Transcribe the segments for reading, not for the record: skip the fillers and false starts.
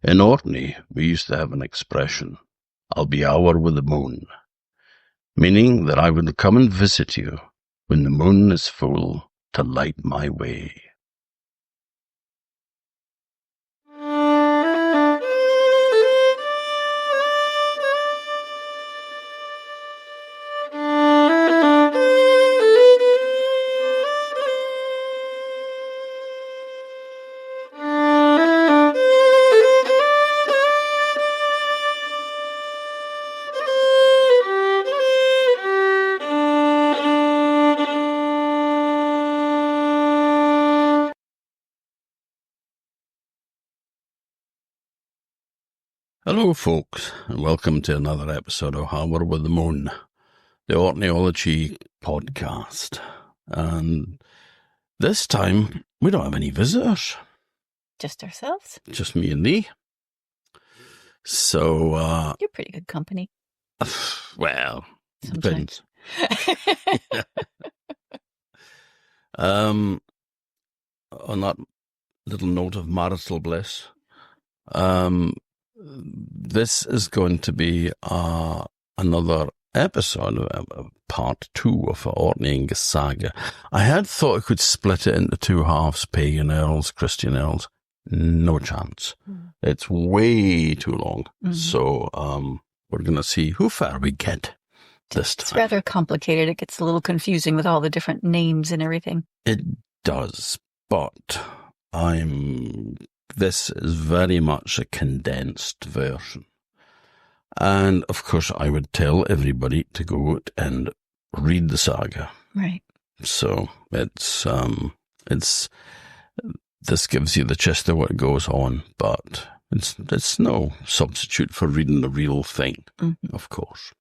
In Orkney, we used to have an expression, "I'll be Ower with the moon," meaning that I would come and visit you when the moon is full to light my way. Hello folks, and welcome to another episode of Ower with the Moon, the Orkneyology Podcast. And this time, we don't have any visitors. Just ourselves? Just me and thee. So, You're pretty good company. Well, Sometimes. depends. On that little note of marital bliss, this is going to be another episode, part 2 of Orkneyinga Saga. I had thought I could split it into two halves, pagan earls, Christian earls. No chance. It's way too long. So we're going to see how far we get this time. It's rather complicated. It gets a little confusing with all the different names and everything. It does, but this is very much a condensed version. And, of course, I would tell everybody to go out and read the saga. Right. So this gives you the gist of what goes on, but it's no substitute for reading the real thing, of course.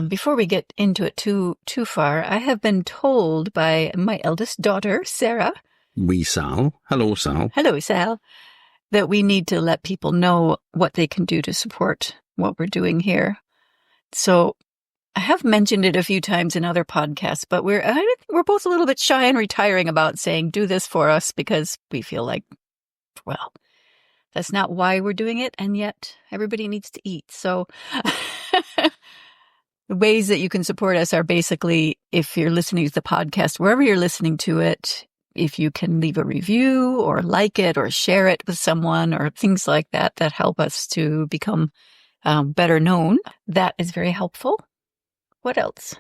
Before we get into it too far, I have been told by my eldest daughter, Sarah. Wee Sal. Hello, Sal. Hello, Sal. That we need to let people know what they can do to support what we're doing here. So I have mentioned it a few times in other podcasts, but we're both a little bit shy and retiring about saying, do this for us, because we feel like, well, that's not why we're doing it. And yet everybody needs to eat. So the ways that you can support us are basically, if you're listening to the podcast, wherever you're listening to it, if you can leave a review or like it or share it with someone or things like that, that help us to become better known, that is very helpful. What else?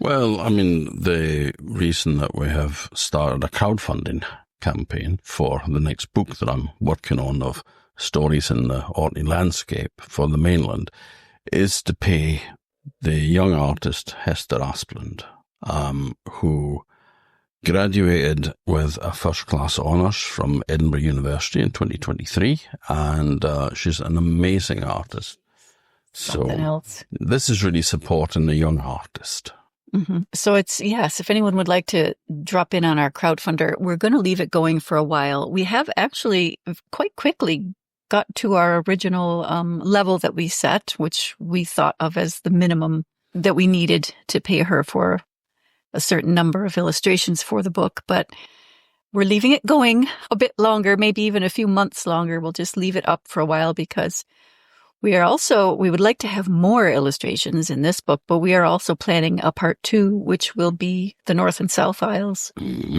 Well, I mean, the reason that we have started a crowdfunding campaign for the next book that I'm working on of stories in the Orkney landscape for the mainland is to pay the young artist Hester Aspland, who graduated with a first-class honours from Edinburgh University in 2023, and she's an amazing artist. Something else. This is really supporting the young artist. So if anyone would like to drop in on our crowdfunder, we're going to leave it going for a while. We have actually quite quickly got to our original level that we set, which we thought of as the minimum that we needed to pay her for a certain number of illustrations for the book, but we're leaving it going a bit longer, maybe even a few months longer. We'll just leave it up for a while because we would like to have more illustrations in this book, but we are also planning a part 2, which will be the North and South Isles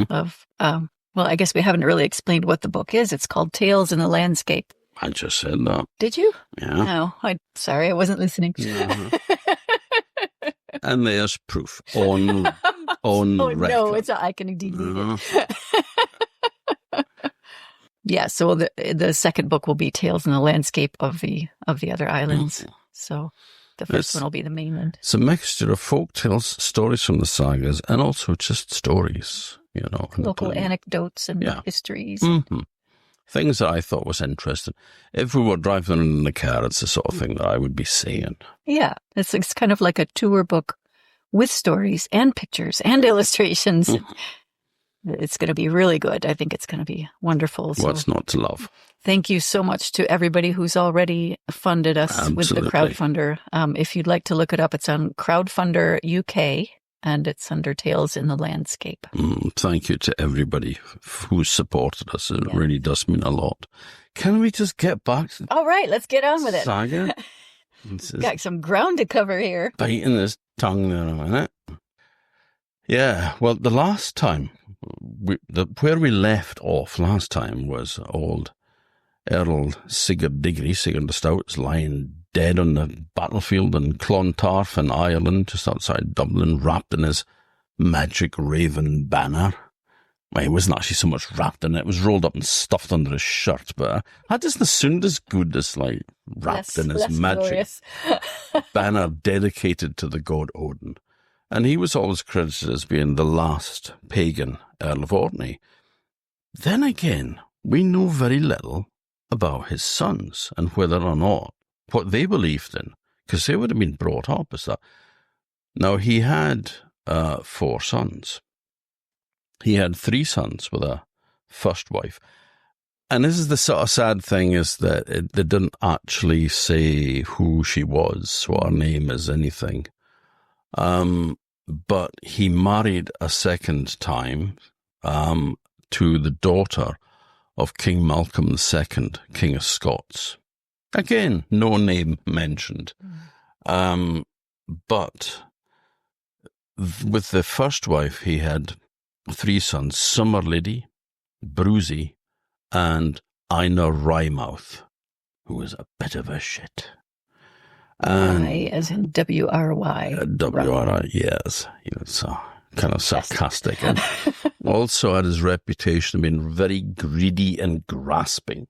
of, well, I guess we haven't really explained what the book is. It's called Tales in the Landscape. I just said that. Did you? Yeah. No, sorry, I wasn't listening. Yeah. And there's proof on record. No, I can delete it. Yeah, so the second book will be Tales in the Landscape of the other islands. So the first one will be the mainland. It's a mixture of folk tales, stories from the sagas, and also just stories, Local anecdotes and histories. Things that I thought was interesting. If we were driving in the car, it's the sort of thing that I would be saying. Yeah, it's kind of like a tour book with stories and pictures and illustrations. It's going to be really good. I think it's going to be wonderful. So what's not to love? Thank you so much to everybody who's already funded us with the crowdfunder. If you'd like to look it up, it's on Crowdfunder UK, and it's under Tales in the Landscape. Thank you to everybody who's supported us. It really does mean a lot. can we just get back to All right, let's get on with it. Saga? Got some ground to cover here. Biting his tongue there a minute. Yeah, well, the last time, where we left off last time was old Earl Sigurd the Stout's lying dead on the battlefield in Clontarf in Ireland, just outside Dublin, wrapped in his magic raven banner. Well, he wasn't actually so much wrapped in it. It was rolled up and stuffed under his shirt, but that doesn't sound as good as, like, wrapped in his magic banner dedicated to the god Odin. And he was always credited as being the last pagan Earl of Orkney. Then again, we know very little about his sons and whether or not what they believed in, because they would have been brought up as that. Now, he had 4 sons. He had 3 sons with a first wife. And this is the sort of sad thing, is that they didn't actually say who she was, what her name is, anything. But he married a second time to the daughter of King Malcolm II, King of Scots. Again, no name mentioned. But with the first wife, he had 3 sons, Summerlady, Brucey, and Einar Wrymouth, who was a bit of a shit. And Y as in W-R-Y. W-R-Y, yes. He was kind of sarcastic. And also had his reputation of being very greedy and grasping.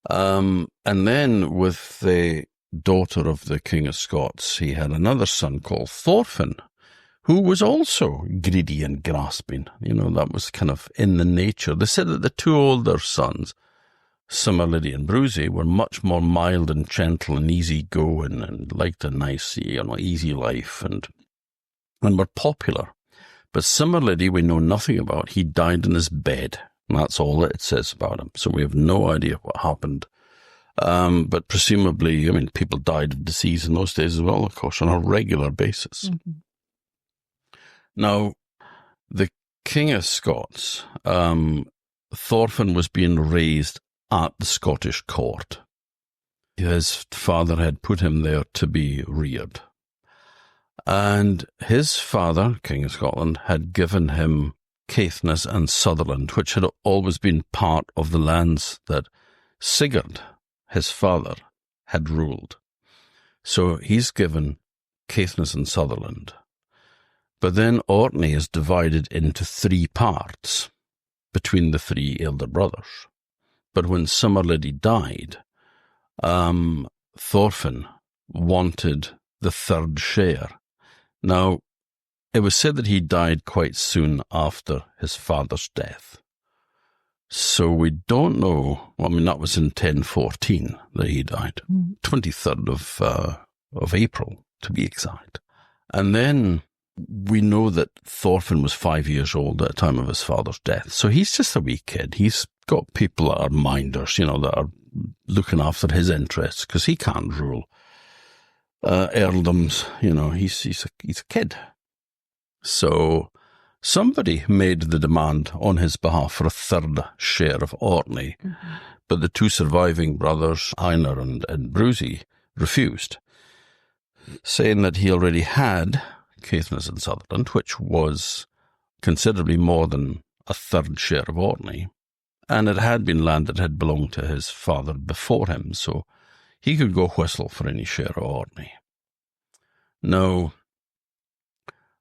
And then with the daughter of the King of Scots, he had another son called Thorfinn, who was also greedy and grasping. You know, that was kind of in the nature. They said that the 2 older sons, Summerlady and Brucey, were much more mild and gentle and easygoing and liked a nice, easy life and were popular. But Summerlady, we know nothing about. He died in his bed. And that's all that it says about him. So we have no idea what happened. But presumably, people died of disease in those days as well, of course, on a regular basis. Mm-hmm. Now, the King of Scots, Thorfinn was being raised at the Scottish court. His father had put him there to be reared. And his father, King of Scotland, had given him Caithness and Sutherland, which had always been part of the lands that Sigurd, his father, had ruled. So he's given Caithness and Sutherland. But then Orkney is divided into 3 parts between the 3 elder brothers. But when Summerlady died, Thorfinn wanted the 3rd share. Now, it was said that he died quite soon after his father's death. So we don't know. That was in 1014 that he died, 23rd of April, to be exact. And then we know that Thorfinn was 5 years old at the time of his father's death. So he's just a wee kid. He's got people that are minders, that are looking after his interests, because he can't rule earldoms. He's a kid. So somebody made the demand on his behalf for a 3rd share of Orkney, but the 2 surviving brothers, Einar and Brucey, refused, saying that he already had Caithness and Sutherland, which was considerably more than a 3rd share of Orkney, and it had been land that had belonged to his father before him, so he could go whistle for any share of Orkney. Now,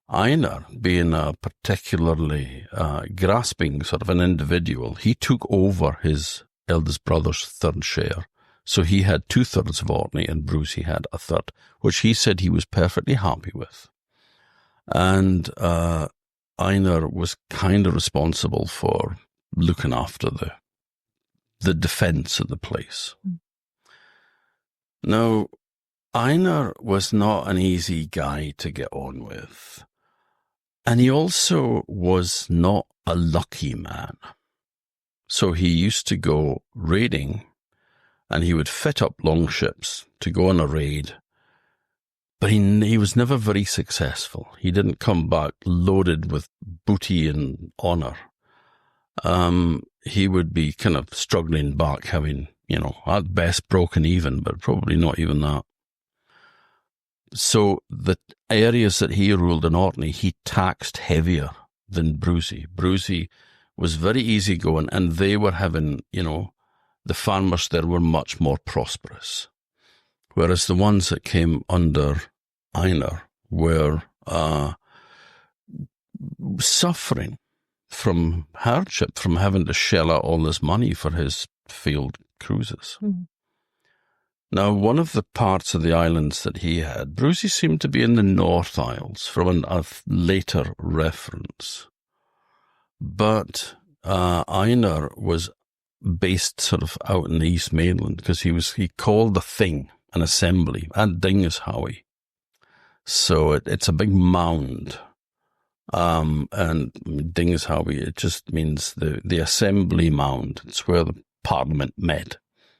Einar, being a particularly grasping sort of an individual, he took over his eldest brother's 3rd share. So he had 2/3 of Orkney and Brucey had a 1/3, which he said he was perfectly happy with. And Einar was kind of responsible for looking after the defense of the place. Now, Einar was not an easy guy to get on with. And he also was not a lucky man. So he used to go raiding, and he would fit up longships to go on a raid. But he was never very successful. He didn't come back loaded with booty and honour. He would be kind of struggling back, having, at best broken even, but probably not even that. So the areas that he ruled in Orkney, he taxed heavier than Brucey. Brucey was very easygoing, and they were having, the farmers there were much more prosperous. Whereas the ones that came under Einar were suffering from hardship, from having to shell out all this money for his field cruises. Mm. Now, one of the parts of the islands that he had, Brucey seemed to be in the North Isles from a later reference. But Einar was based sort of out in the East Mainland because he called the thing an assembly, and Ding is Howie. So it's a big mound. And Ding is Howie, it just means the assembly mound. It's where the Parliament met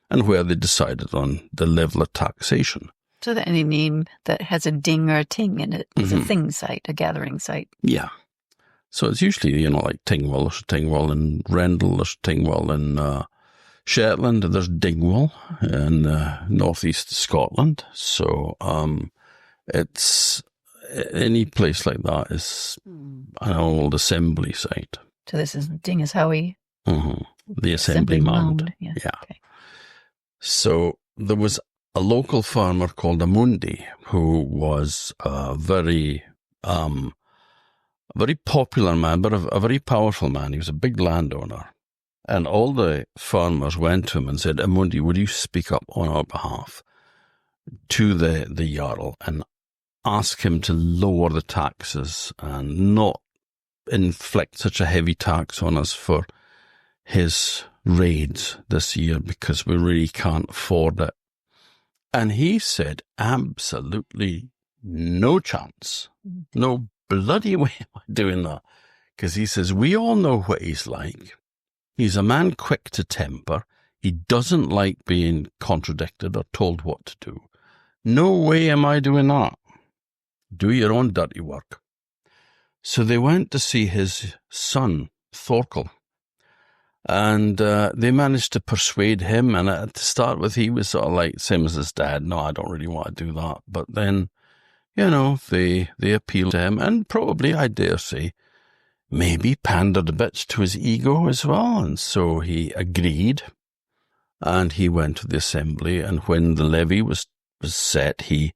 and where they decided on the level of taxation. So that any name that has a ding or a ting in it is a thing site, a gathering site. Yeah. So it's usually, like Tingwall, there's Tingwall in Rendell, there's Tingwall in Shetland, there's Dingwall in northeast Scotland. So it's any place like that is an old assembly site. So this is Ding is Howie. Mm-hmm. The assembly mound. Yeah. Okay. So there was a local farmer called Amundi who was a very popular man, but a very powerful man. He was a big landowner. And all the farmers went to him and said, Amundi, would you speak up on our behalf to the Jarl and ask him to lower the taxes and not inflict such a heavy tax on us for his raids this year because we really can't afford it. And he said, absolutely no chance. No bloody way am I doing that. Because he says, we all know what he's like. He's a man quick to temper. He doesn't like being contradicted or told what to do. No way am I doing that. Do your own dirty work. So they went to see his son, Thorkel. And they managed to persuade him. And to start with, he was sort of like, same as his dad, no, I don't really want to do that. But then, they appealed to him and probably, I dare say, maybe pandered a bit to his ego as well. And so he agreed. And he went to the assembly. And when the levy was set, he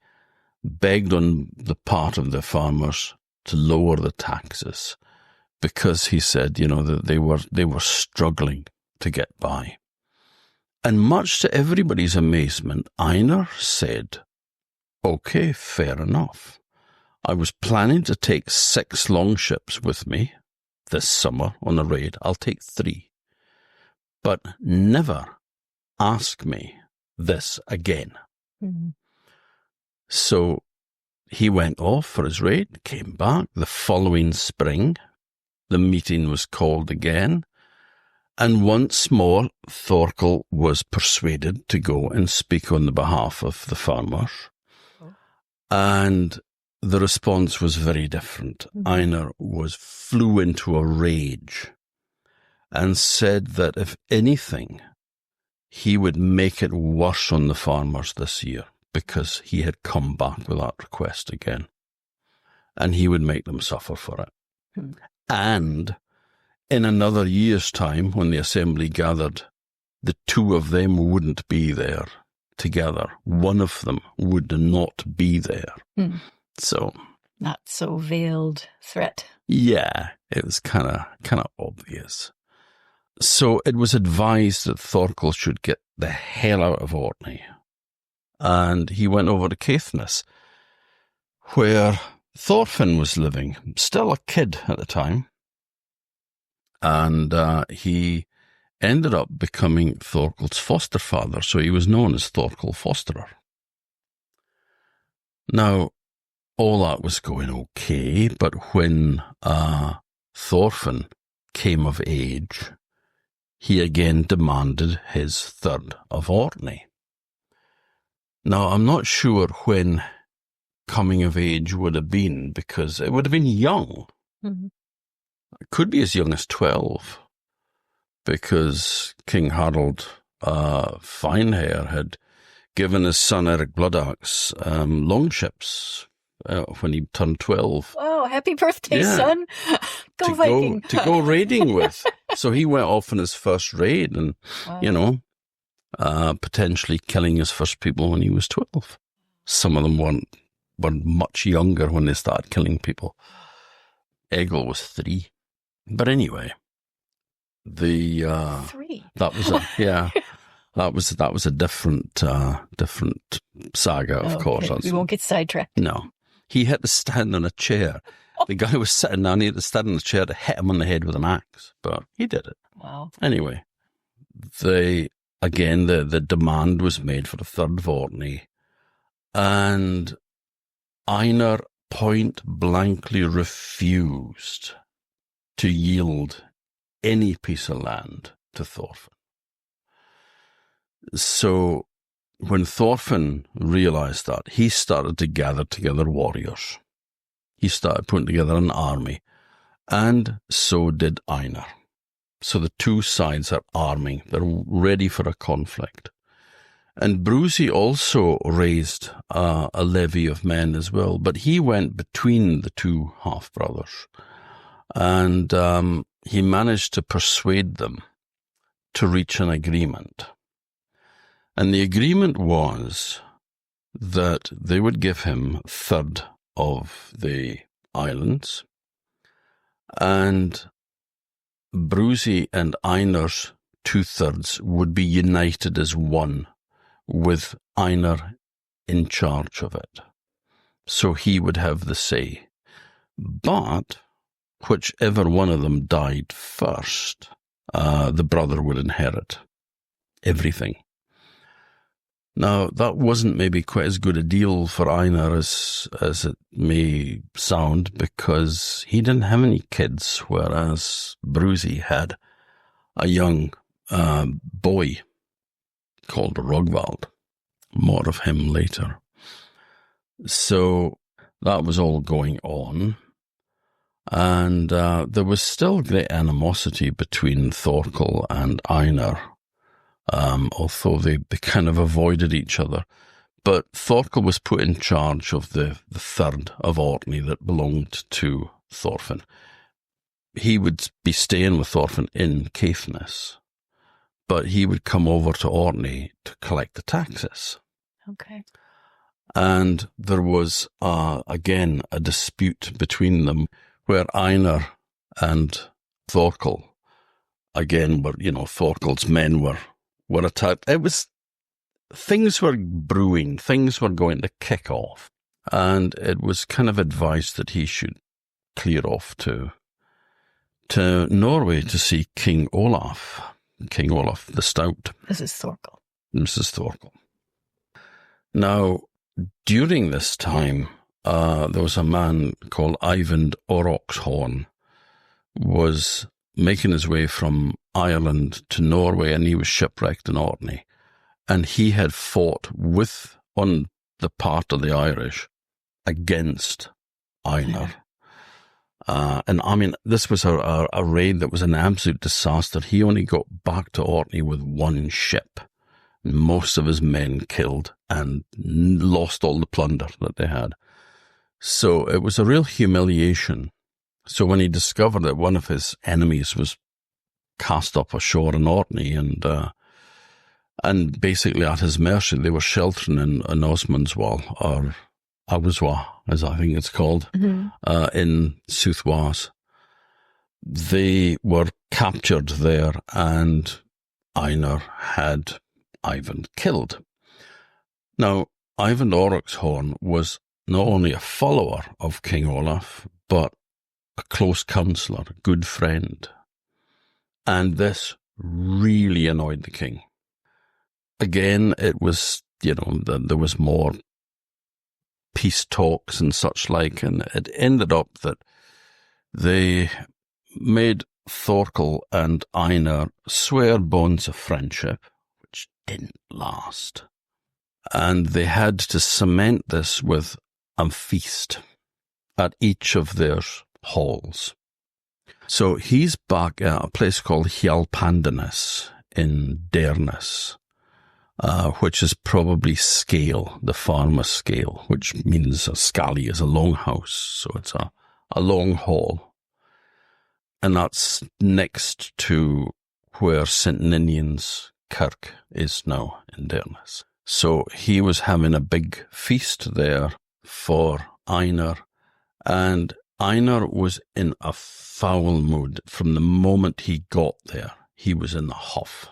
begged on the part of the farmers to lower the taxes because he said, that they were struggling to get by. And much to everybody's amazement, Einar said, okay, fair enough. I was planning to take 6 longships with me this summer on a raid. I'll take 3. But never ask me this again. Mm-hmm. So he went off for his raid, came back the following spring. The meeting was called again. And once more, Thorkel was persuaded to go and speak on the behalf of the farmers. Oh. And the response was very different. Mm-hmm. Einar flew into a rage and said that if anything, he would make it worse on the farmers this year because he had come back with that request again. And he would make them suffer for it. Mm-hmm. And in another year's time, when the assembly gathered, the 2 of them wouldn't be there together. One of them would not be there. Mm. So, not so veiled threat. Yeah, it was kind of obvious. So it was advised that Thorkel should get the hell out of Orkney. And he went over to Caithness, where Thorfinn was living, still a kid at the time. And he ended up becoming Thorkel's foster father, so he was known as Thorkel Fosterer. Now, all that was going okay, but when Thorfinn came of age, he again demanded his third of Orkney. Now, I'm not sure when coming of age would have been, because it would have been young. Mm-hmm. It could be as young as 12, because King Harold Finehair had given his son Eric Bloodaxe longships when he turned 12. Oh, happy birthday, son. Go Viking. To go raiding with. So he went off on his first raid and, potentially killing his first people when he was 12. Some of them were much younger when they started killing people. Egil was 3. But anyway, 3? That was a different saga, of course. We won't get sidetracked. No. He had to stand on a chair. The guy was sitting down, he had to stand on a chair to hit him on the head with an axe, but he did it. Wow. Anyway, the demand was made for a third of Orkney, and Einar point blankly refused to yield any piece of land to Thorfinn. So when Thorfinn realized that, he started to gather together warriors. He started putting together an army, and so did Einar. So the two sides are arming. They're ready for a conflict. And Brusi also raised a levy of men as well, but he went between the two half-brothers. And he managed to persuade them to reach an agreement. And the agreement was that they would give him a third of the islands, and Brusi and Einar's 2/3 would be united as one, with Einar in charge of it. So he would have the say. But whichever one of them died first, the brother would inherit everything. Now, that wasn't maybe quite as good a deal for Einar as it may sound, because he didn't have any kids, whereas Brusi had a young boy called Rogvald. More of him later. So that was all going on. And there was still great animosity between Thorkel and Einar, although they kind of avoided each other. But Thorkel was put in charge of the third of Orkney that belonged to Thorfinn. He would be staying with Thorfinn in Caithness, but he would come over to Orkney to collect the taxes. Okay. And there was, again, a dispute between them where Einar and Thorkel, again, Thorkel's men were attacked. Things were brewing, things were going to kick off, and it was kind of advised that he should clear off to Norway to see King Olaf the Stout. Mrs. Thorkel. Now, during this time, there was a man called Eyvind Oroxhorn, was making his way from Ireland to Norway, and he was shipwrecked in Orkney. And he had fought on the part of the Irish against Einar. And I mean, this was a raid that was an absolute disaster. He only got back to Orkney with one ship, most of his men killed, and lost all the plunder that they had. So it was a real humiliation. So when he discovered that one of his enemies was cast up ashore in Orkney and basically at his mercy, they were sheltering in Osmondswall, or Awaswa, as I think it's called, in Soothwas. They were captured there, and Einar had Eyvind killed. Now, Eyvind Oroxhorn was not only a follower of King Olaf, but a close counsellor, a good friend. And this really annoyed the king. Again, it was, there was more peace talks and such like, and it ended up that they made Thorkel and Einar swear bonds of friendship, which didn't last. And they had to cement this with a feast at each of their halls. So he's back at a place called Hjalpandanes in Dearness, which is probably scale, the farmer's scale, which means a scally is a long house, so it's a long hall. And that's next to where St. Ninian's Kirk is now in Dearness. So he was having a big feast there for Einar, and Einar was in a foul mood. From the moment he got there, he was in the huff.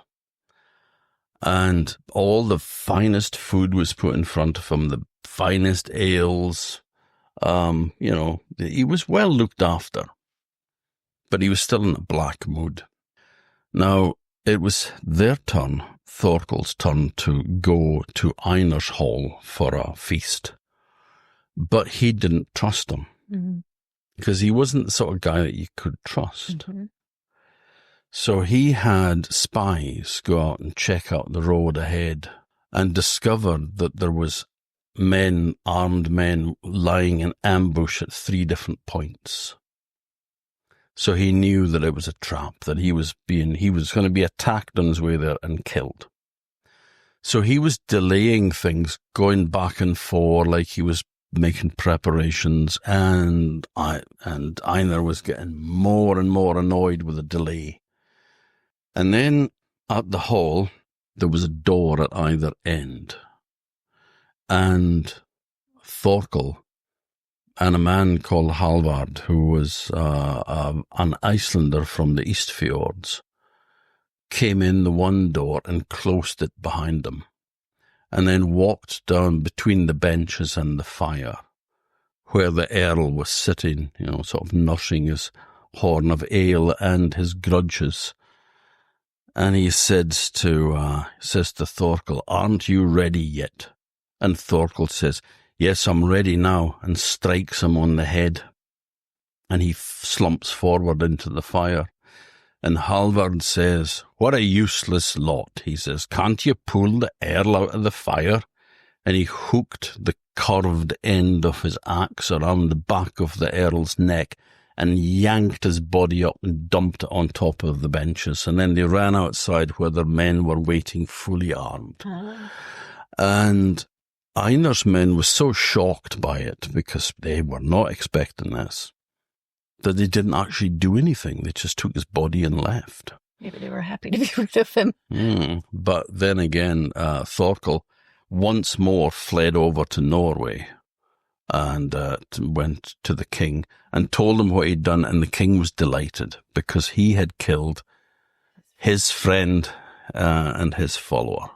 And all the finest food was put in front of him, the finest ales. He was well looked after, but he was still in a black mood. Now, it was their turn, Thorkel's turn, to go to Einar's hall for a feast. But he didn't trust him, because he wasn't the sort of guy that you could trust. Mm-hmm. So he had spies go out and check out the road ahead and discovered that there was armed men lying in ambush at 3 different points. So he knew that it was a trap, that he was going to be attacked on his way there and killed. So he was delaying things, going back and forth like he was making preparations, and Einar was getting more and more annoyed with the delay. And then at the hall, there was a door at either end. And Thorkel and a man called Halvard, who was an Icelander from the East Fjords, came in the one door and closed it behind them, and then walked down between the benches and the fire, where the Earl was sitting, sort of nursing his horn of ale and his grudges. And he says to Thorkel, "Aren't you ready yet?" And Thorkel says, "Yes, I'm ready now," and strikes him on the head. And he slumps forward into the fire. And Halvard says, "What a useless lot," he says. "Can't you pull the Earl out of the fire?" And he hooked the curved end of his axe around the back of the Earl's neck and yanked his body up and dumped it on top of the benches. And then they ran outside where their men were waiting fully armed. And Einar's men were so shocked by it, because they were not expecting this, that they didn't actually do anything. They just took his body and left. Maybe they were happy to be rid of him. But then again, Thorkel once more fled over to Norway and went to the king and told him what he'd done, and the king was delighted because he had killed his friend and his follower.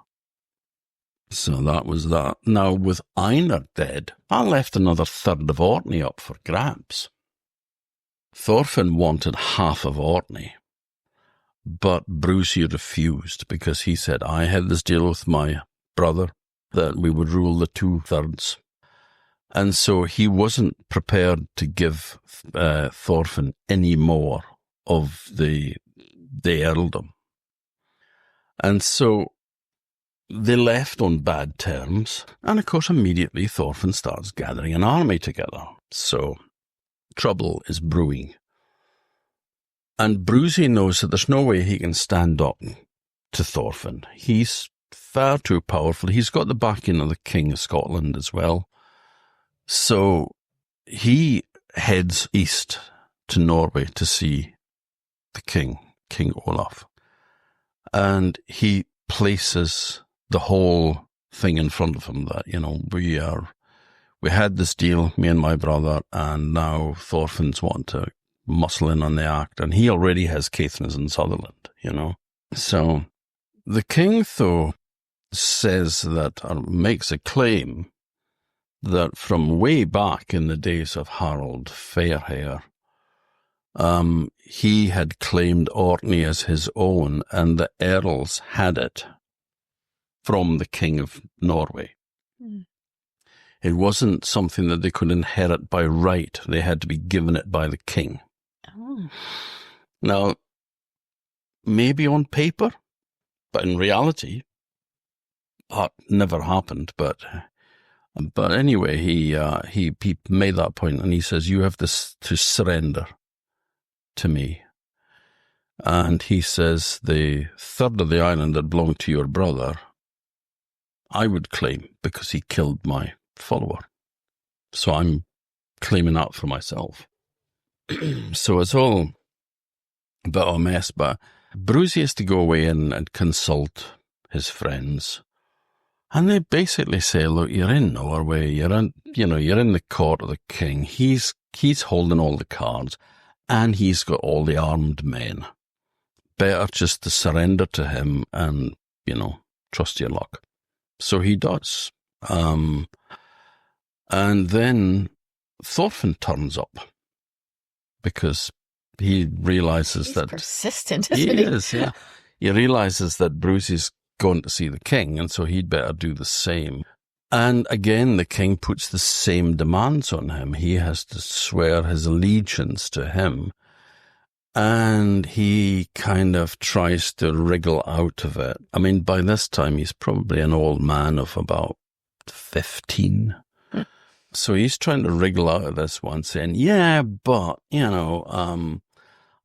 So that was that. Now, with Einar dead, I left another third of Orkney up for grabs. Thorfinn wanted half of Orkney, but Brucey refused because he said, "I had this deal with my brother that we would rule the 2/3. And so he wasn't prepared to give Thorfinn any more of the earldom. And so they left on bad terms. And of course, immediately Thorfinn starts gathering an army together. So trouble is brewing. And Brucey knows that there's no way he can stand up to Thorfinn. He's far too powerful. He's got the backing of the King of Scotland as well. So he heads east to Norway to see the king, King Olaf. And he places the whole thing in front of him that, we had this deal, me and my brother, and now Thorfinn's wanting to muscle in on the act, and he already has Caithness and Sutherland, So the king, though, says that, or makes a claim that from way back in the days of Harold Fairhair, he had claimed Orkney as his own, and the Earls had it from the King of Norway. It wasn't something that they could inherit by right. They had to be given it by the king. Now, maybe on paper, but in reality, that never happened. But anyway, he made that point, and he says, "You have to surrender to me." And he says, the third of the island that belonged to your brother, I would claim because he killed my follower. So I'm claiming that for myself. So it's all a bit of a mess, but Brucey has to go away and consult his friends. And they basically say, look, you're in Norway, you're in the court of the king. He's holding all the cards, and he's got all the armed men. Better just to surrender to him and, trust your luck. So he does. And then Thorfinn turns up because he realizes that... He's persistent, isn't he? He is, yeah. He realizes that Brucey's going to see the king, and so he'd better do the same. And again, the king puts the same demands on him. He has to swear his allegiance to him. And he kind of tries to wriggle out of it. I mean, by this time, he's probably an old man of about 15. So he's trying to wriggle out of this one, saying, yeah, but,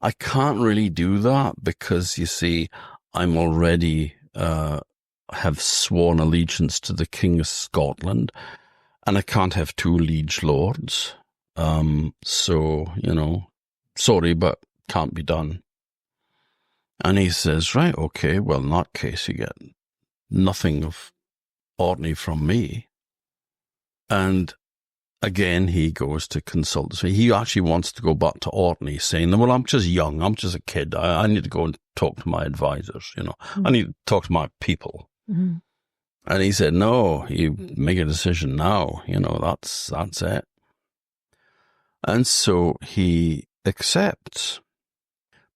I can't really do that because, you see, I'm already have sworn allegiance to the King of Scotland, and I can't have two liege lords. So, sorry, but can't be done. And he says, right, okay, well, in that case, you get nothing of Orkney from me. And again, he goes to consult. So he actually wants to go back to Orkney, saying, well, I'm just young, I'm just a kid. I need to go and talk to my advisors, I need to talk to my people. Mm-hmm. And he said, no, you make a decision now, that's it. And so he accepts,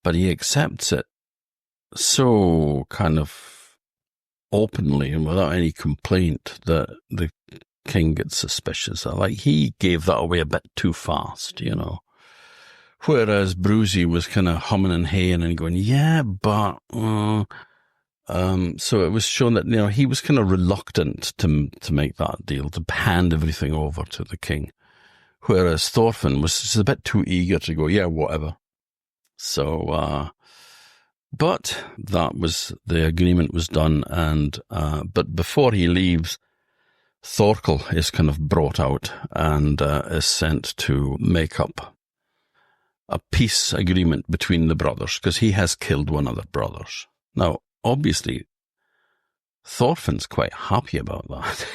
but he accepts it so kind of openly and without any complaint that the king gets suspicious. Like, he gave that away a bit too fast, Whereas Brucey was kind of humming and haying and going, yeah, but... so it was shown that, he was kind of reluctant to make that deal, to hand everything over to the king. Whereas Thorfinn was just a bit too eager to go, yeah, whatever. So, but the agreement was done, and, but before he leaves, Thorkel is kind of brought out and is sent to make up a peace agreement between the brothers, because he has killed one of the brothers. Now, obviously, Thorfinn's quite happy about that,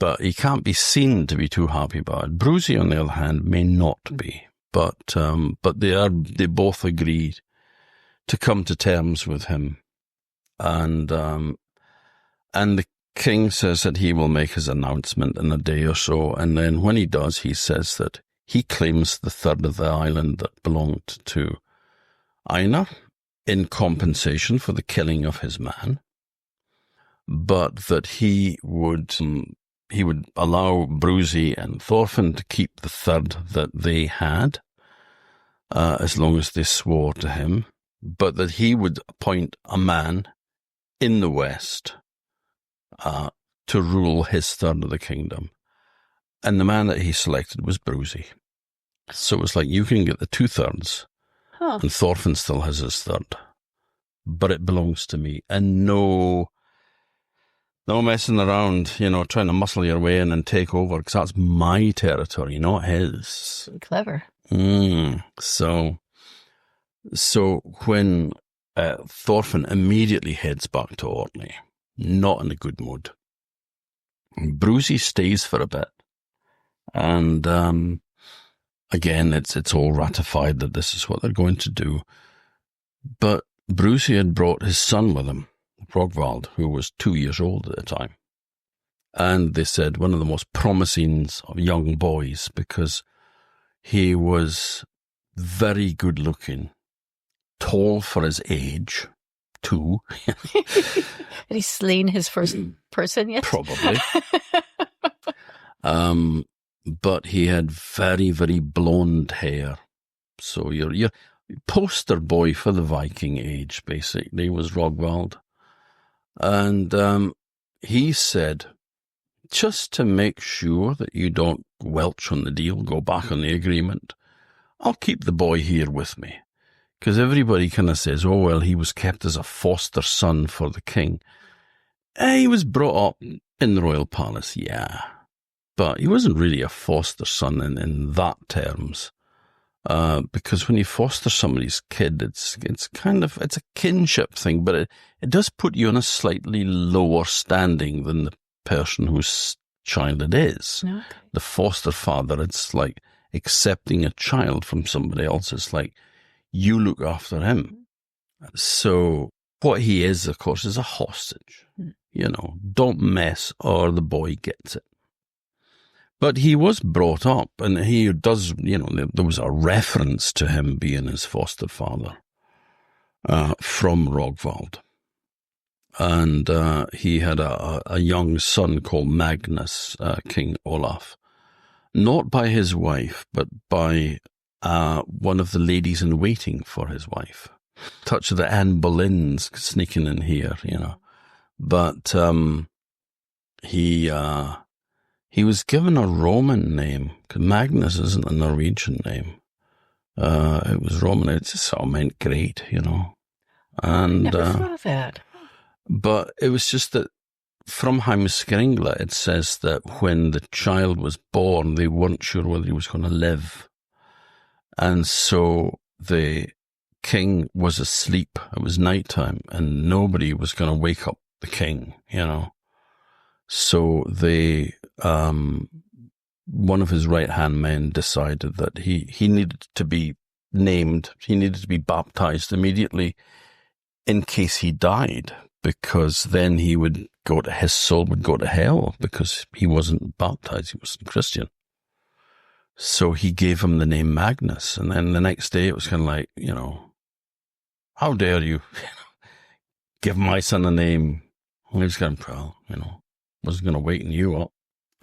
but he can't be seen to be too happy about it. Brucey, on the other hand, may not be, but they both agreed to come to terms with him, and the king says that he will make his announcement in a day or so, and then when he does, he says that he claims the third of the island that belonged to Einar in compensation for the killing of his man, but that he would allow Brucey and Thorfinn to keep the third that they had, as long as they swore to him, but that he would appoint a man in the west to rule his third of the kingdom. And the man that he selected was Brucey. So it was like, you can get the 2/3, and Thorfinn still has his third, but it belongs to me. And no messing around, trying to muscle your way in and take over, because that's my territory, not his. Clever. So when Thorfinn immediately heads back to Orkney, not in a good mood, Brucey stays for a bit, and again, it's all ratified that this is what they're going to do. But Brucey had brought his son with him, Rogvald, who was 2 years old at the time. And they said one of the most promising of young boys, because he was very good looking, tall for his age, too. Had he slain his first person yet? Probably. But he had very, very blonde hair. So your poster boy for the Viking age, basically, was Rogvald. And he said, just to make sure that you don't welch on the deal, go back on the agreement, I'll keep the boy here with me, Because everybody kind of says, oh, well, he was kept as a foster son for the king. He was brought up in the royal palace, yeah. But he wasn't really a foster son in that terms. Because when you foster somebody's kid, it's a kinship thing, but it does put you in a slightly lower standing than the person whose child it is. Okay. The foster father, it's like accepting a child from somebody else. It's like you look after him. So what he is, of course, is a hostage. Don't mess or the boy gets it. But he was brought up, and he does, there was a reference to him being his foster father from Rogvald. And he had a young son called Magnus, King Olaf, not by his wife, but by one of the ladies in waiting for his wife. Touch of the Anne Boleyn's sneaking in here, But he was given a Roman name, because Magnus isn't a Norwegian name. It was Roman. It just sort of meant great, And never thought of that. But it was just that from Heimskringla, it says that when the child was born, they weren't sure whether he was going to live. And so the king was asleep. It was nighttime, and nobody was going to wake up the king, So they, one of his right-hand men decided that he needed to be named, he needed to be baptized immediately in case he died, because then his soul would go to hell because he wasn't baptized, he wasn't Christian. So he gave him the name Magnus, and then the next day it was kind of like, how dare you give my son a name? And he was going, well, wasn't going to waken you up.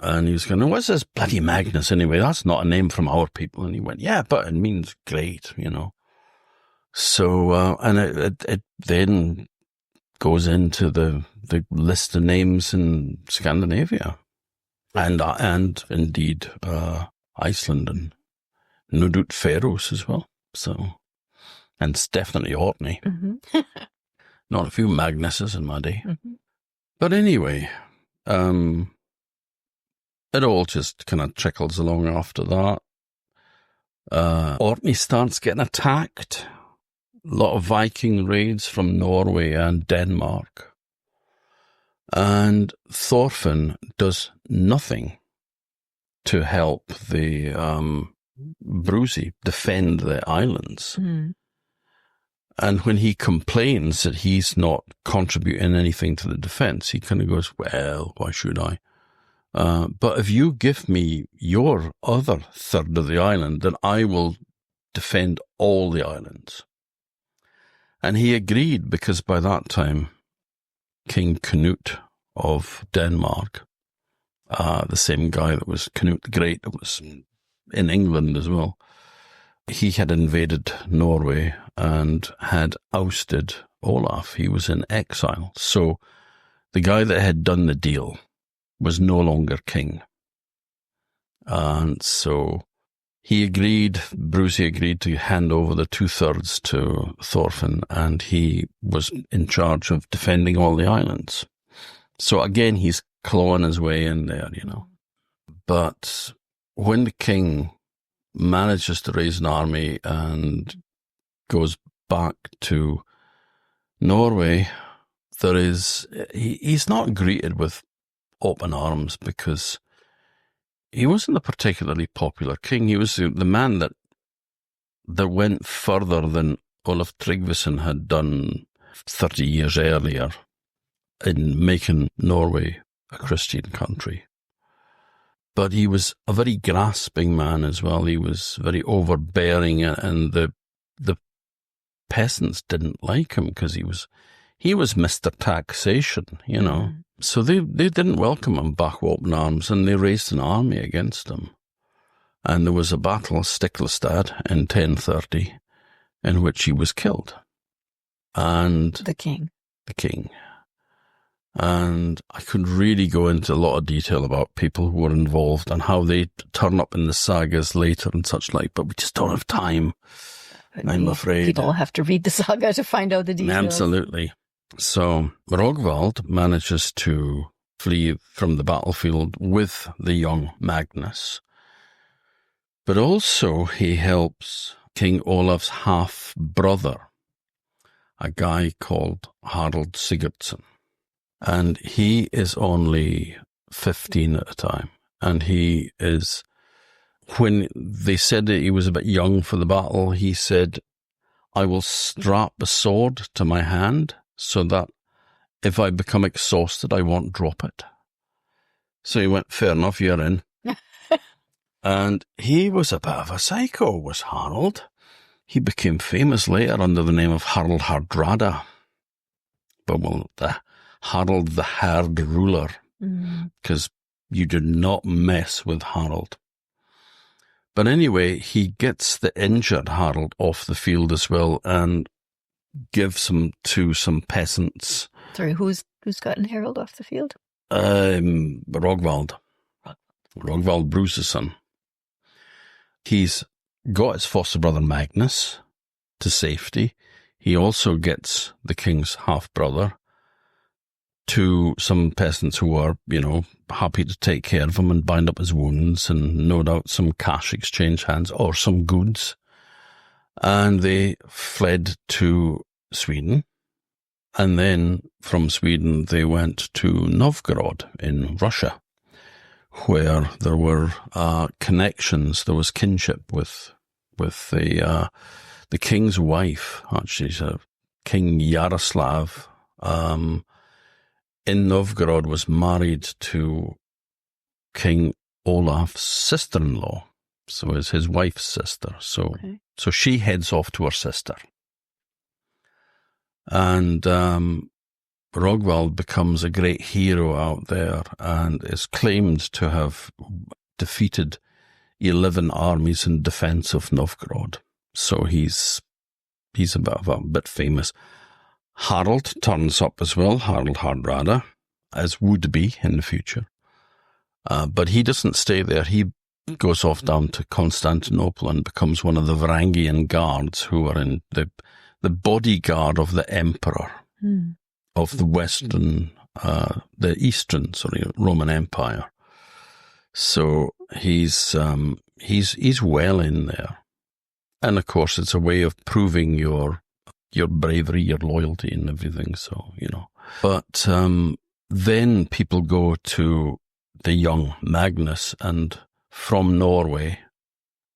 And he was going, what's this bloody Magnus anyway? That's not a name from our people. And he went, yeah, but it means great, So, and it then goes into the list of names in Scandinavia and indeed Iceland and no doubt Faroes as well. So, and it's definitely Orkney. Mm-hmm. Not a few Magnuses in my day. Mm-hmm. But anyway, it all just kind of trickles along after that. Orkney starts getting attacked. A lot of Viking raids from Norway and Denmark. And Thorfinn does nothing to help the Brusi defend the islands. Mm. And when he complains that he's not contributing anything to the defense, he kind of goes, well, why should I? But if you give me your other third of the island, then I will defend all the islands. And he agreed because by that time, King Canute of Denmark, the same guy that was Canute the Great, that was in England as well, he had invaded Norway and had ousted Olaf. He was in exile. So the guy that had done the deal was no longer king. And so Brusi agreed to hand over the 2/3 to Thorfinn, and he was in charge of defending all the islands. So again, he's clawing his way in there, But when the king manages to raise an army and goes back to Norway, he's not greeted with open arms because he wasn't a particularly popular king. He was the man that went further than Olaf Tryggvason had done 30 years earlier in making Norway a Christian country. But he was a very grasping man as well. He was very overbearing, and the peasants didn't like him because he was Mr. Taxation, So they didn't welcome him back with open arms, and they raised an army against him. And there was a battle, Stiklestad, in 1030, in which he was killed. And the king. And I could really go into a lot of detail about people who were involved and how they turn up in the sagas later and such like, but we just don't have time. I'm afraid. People will have to read the saga to find out the details. Absolutely. So Rogvald manages to flee from the battlefield with the young Magnus. But also he helps King Olaf's half-brother, a guy called Harald Sigurdsson. And he is only 15 at the time. And he is, when they said that he was a bit young for the battle, he said, I will strap a sword to my hand so that if I become exhausted, I won't drop it. So he went, fair enough, you're in. And he was a bit of a psycho, was Harald. He became famous later under the name of Harald Hardrada. But Harald the Hard Ruler, because you do not mess with Harald. But anyway, he gets the injured Harald off the field as well and gives him to some peasants. Sorry, who's gotten Harold off the field? Rogvald. Rogvald Bruceson. He's got his foster brother Magnus to safety. He also gets the king's half-brother to some peasants who are, happy to take care of him and bind up his wounds, and no doubt some cash exchange hands or some goods. And they fled to Sweden. And then from Sweden, they went to Novgorod in Russia, where there were connections. There was kinship with the king's wife, actually, King Yaroslav, in Novgorod, was married to King Olaf's sister-in-law. So it's his wife's sister. So she heads off to her sister. And Rogvald becomes a great hero out there and is claimed to have defeated 11 armies in defense of Novgorod. So he's a bit famous. Harald turns up as well, Harald Hardrada, as would be in the future. But he doesn't stay there. He goes off down to Constantinople and becomes one of the Varangian guards who are in the bodyguard of the emperor of the the Eastern, Roman Empire. So he's well in there. And of course, it's a way of proving your bravery, your loyalty and everything. So, But then people go to the young Magnus and from Norway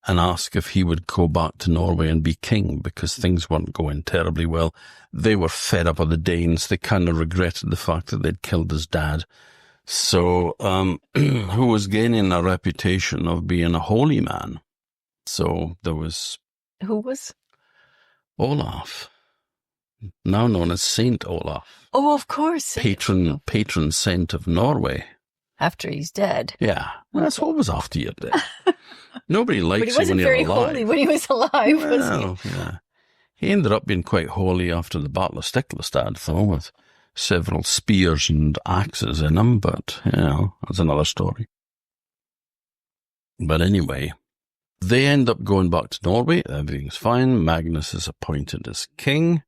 and ask if he would go back to Norway and be king, because things weren't going terribly well. They were fed up of the Danes. They kind of regretted the fact that they'd killed his dad. So, who was gaining a reputation of being a holy man. So there was... Who was? Olaf, now known as Saint Olaf. Oh, of course. Patron saint of Norway. After he's dead. Yeah, well, that's always after you're dead. Nobody likes you when you're alive. But he wasn't very holy when he was alive, was he? Yeah. He ended up being quite holy after the Battle of Stiklestad, though, with several spears and axes in him, but, that's another story. But anyway, they end up going back to Norway. Everything's fine. Magnus is appointed as king.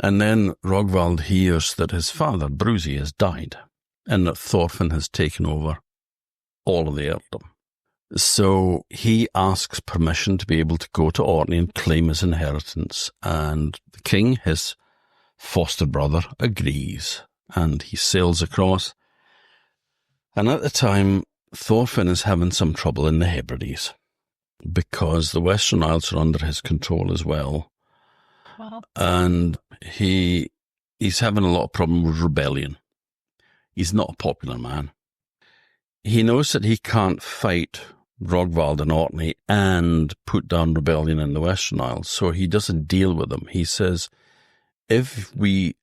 And then Rogvald hears that his father, Brusi, has died and that Thorfinn has taken over all of the earldom. So he asks permission to be able to go to Orkney and claim his inheritance. And the king, his foster brother, agrees. And he sails across. And at the time, Thorfinn is having some trouble in the Hebrides, because the Western Isles are under his control as well. Wow. And he's having a lot of problem with rebellion. He's not a popular man. He knows that he can't fight Rogvald and Orkney and put down rebellion in the Western Isles, so he doesn't deal with them. He says, if we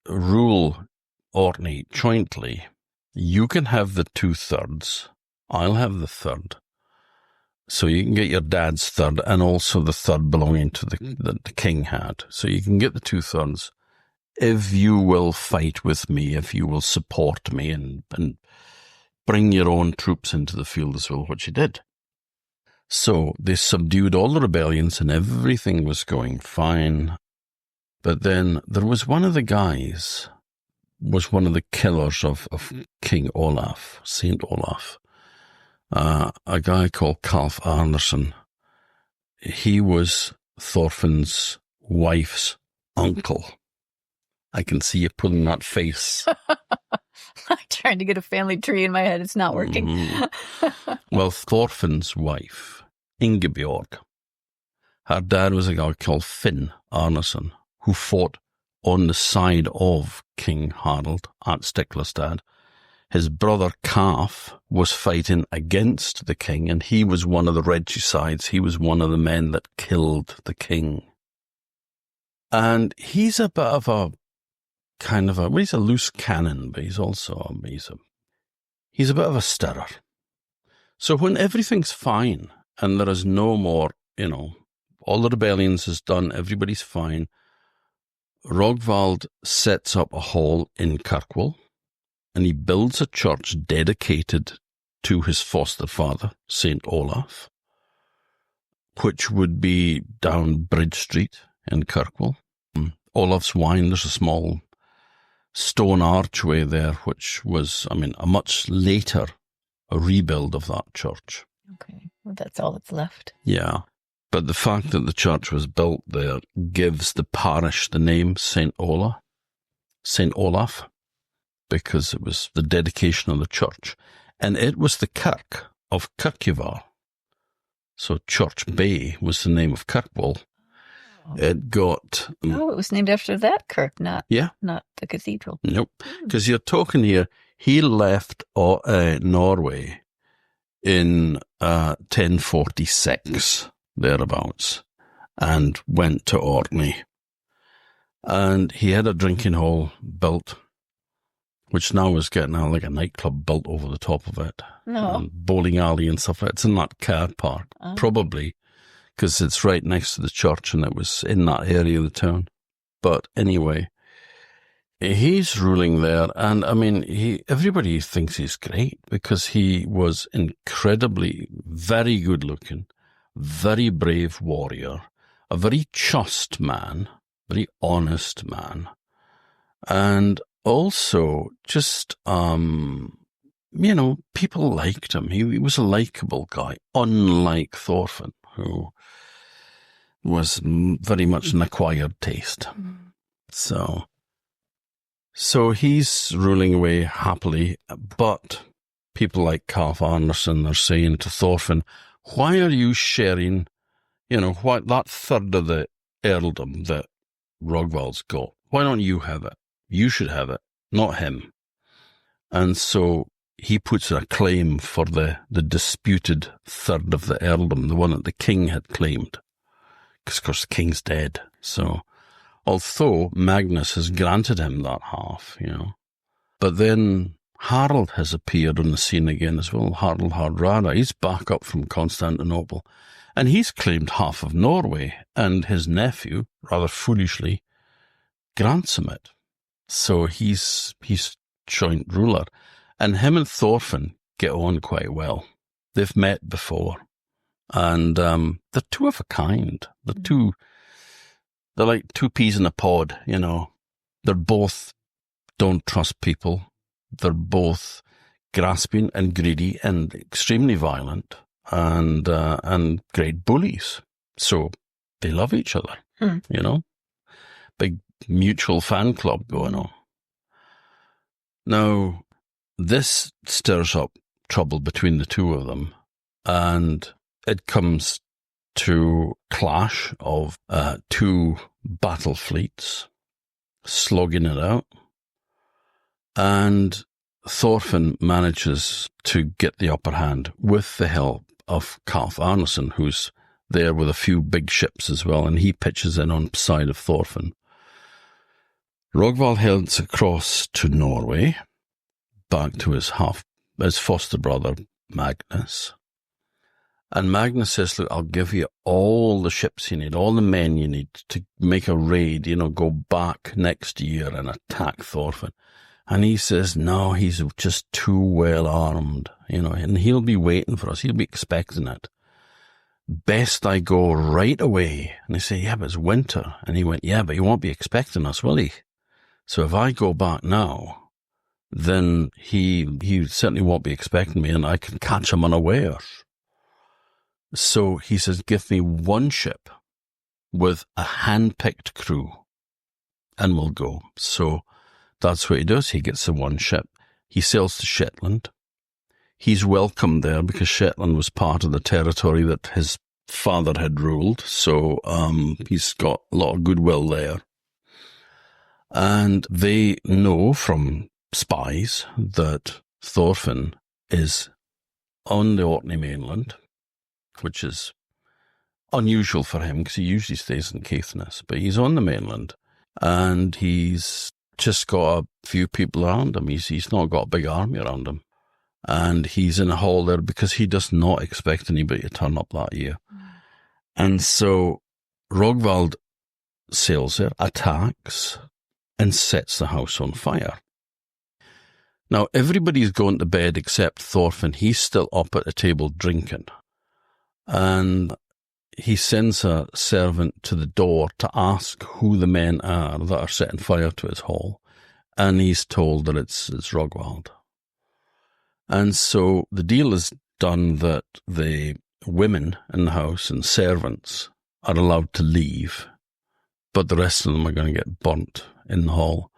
rule Orkney jointly, you can have the 2/3, I'll have the 1/3. So you can get your dad's 1/3 and also the 1/3 belonging to the king had. So you can get the 2/3 if you will fight with me, if you will support me and bring your own troops into the field as well, which he did. So they subdued all the rebellions and everything was going fine. But then there was one of the guys, was one of the killers of King Olaf, Saint Olaf, a guy called Kalf Arnarsson. He was Thorfinn's wife's uncle. I can see you pulling that face. I'm trying to get a family tree in my head. It's not working. Well, Thorfinn's wife, Ingebjorg, her dad was a guy called Finn Arnason, who fought on the side of King Harald at Stiklestad. His brother Kalf was fighting against the king, and he was one of the regicides. He was one of the men that killed the king. And he's a bit of a he's a loose cannon, but he's also he's a bit of a stirrer. So when everything's fine and there is no more, all the rebellions is done, everybody's fine, Rogvald sets up a hall in Kirkwall and he builds a church dedicated to his foster father, Saint Olaf, which would be down Bridge Street in Kirkwall. Olaf's Wine, there's a small stone archway there, which was, a much later rebuild of that church. Okay, well, that's all that's left. Yeah, but the fact that the church was built there gives the parish the name Saint Olaf, because it was the dedication of the church. And it was the kirk of Kirkjuvar. So Church Bay was the name of Kirkwall. It got... it was named after that kirk, not the cathedral. Nope. Because you're talking here, he left Norway in 1046, thereabouts, and went to Orkney. And he had a drinking hall built, which now is getting like a nightclub built over the top of it. No. And bowling alley and stuff. It's in that car park, probably, because it's right next to the church and it was in that area of the town. But anyway, he's ruling there, and everybody thinks he's great because he was incredibly, very good looking, very brave warrior, a very just man, very honest man, and also just, people liked him. He was a likable guy, unlike Thorfinn, who was very much an acquired taste. So he's ruling away happily, but people like Kalf Arnarsson are saying to Thorfinn, why are you sharing, that third of the earldom that Rogvald's got? Why don't you have it? You should have it, not him. And so he puts a claim for the disputed third of the earldom, the one that the king had claimed. Because, of course, the king's dead. So, although Magnus has granted him that half, But then Harald has appeared on the scene again as well, Harald Hardrada. He's back up from Constantinople. And he's claimed half of Norway, and his nephew, rather foolishly, grants him it. So he's joint ruler. And him and Thorfinn get on quite well. They've met before. And they're two of a kind. They're like two peas in a pod, They're both don't trust people. They're both grasping and greedy and extremely violent and great bullies. So they love each other, Big mutual fan club going on. Now, this stirs up trouble between the two of them, and it comes to clash of two battle fleets slugging it out, and Thorfinn manages to get the upper hand with the help of Kalf Arnarsson, who's there with a few big ships as well, and he pitches in on the side of Thorfinn. Rogvald heads across to Norway, back to his foster brother, Magnus. And Magnus says, look, I'll give you all the ships you need, all the men you need to make a raid, go back next year and attack Thorfinn. And he says, no, he's just too well armed, and he'll be waiting for us. He'll be expecting it. best I go right away. And they say, yeah, but it's winter. And he went, yeah, but he won't be expecting us, will he? So if I go back now, then he certainly won't be expecting me, and I can catch him unawares. So he says, give me one ship with a hand-picked crew, and we'll go. So that's what he does. He gets the one ship. He sails to Shetland. He's welcomed there because Shetland was part of the territory that his father had ruled. So he's got a lot of goodwill there. And they know from spies that Thorfinn is on the Orkney mainland, which is unusual for him because he usually stays in Caithness, but he's on the mainland and he's just got a few people around him. He's not got a big army around him. And he's in a hall there because he does not expect anybody to turn up that year. And so Rogvald sails there, attacks, and sets the house on fire. Now, everybody's gone to bed except Thorfinn. He's still up at the table drinking. And he sends a servant to the door to ask who the men are that are setting fire to his hall. And he's told that it's Rogvald. And so the deal is done that the women in the house and servants are allowed to leave, but the rest of them are going to get burnt in the hall.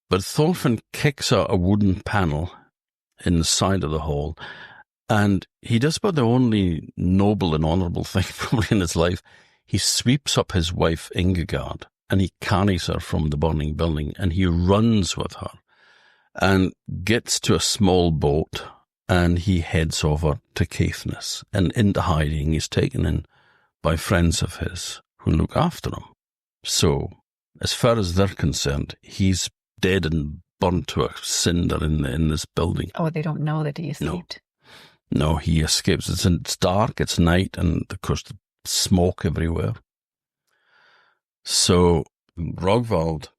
But Thorfinn kicks out a wooden panel in the side of the hall, and he does about the only noble and honourable thing probably in his life. He sweeps up his wife Ingigard, and he carries her from the burning building, and he runs with her and gets to a small boat, and he heads over to Caithness, and into hiding. He's taken in by friends of his who look after him. So, as far as they're concerned, he's dead and burnt to a cinder in this building. Oh, they don't know that he escaped. No, he escapes. It's dark, it's night, and of course, the smoke everywhere. So, Rogvald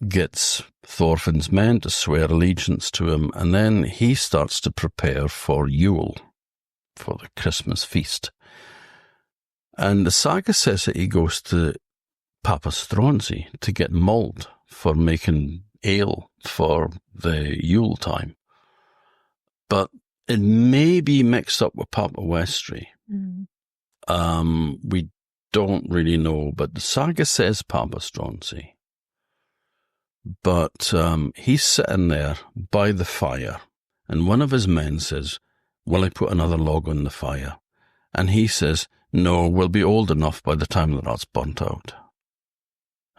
gets Thorfinn's men to swear allegiance to him, and then he starts to prepare for Yule, for the Christmas feast. And the saga says that he goes to Papastronsi to get malt for making ale for the Yule time. But it may be mixed up with Papa Westry. We don't really know, but the saga says Papastronsi. But he's sitting there by the fire, and one of his men says, will I put another log on the fire? And he says, no, we'll be old enough by the time that that's burnt out.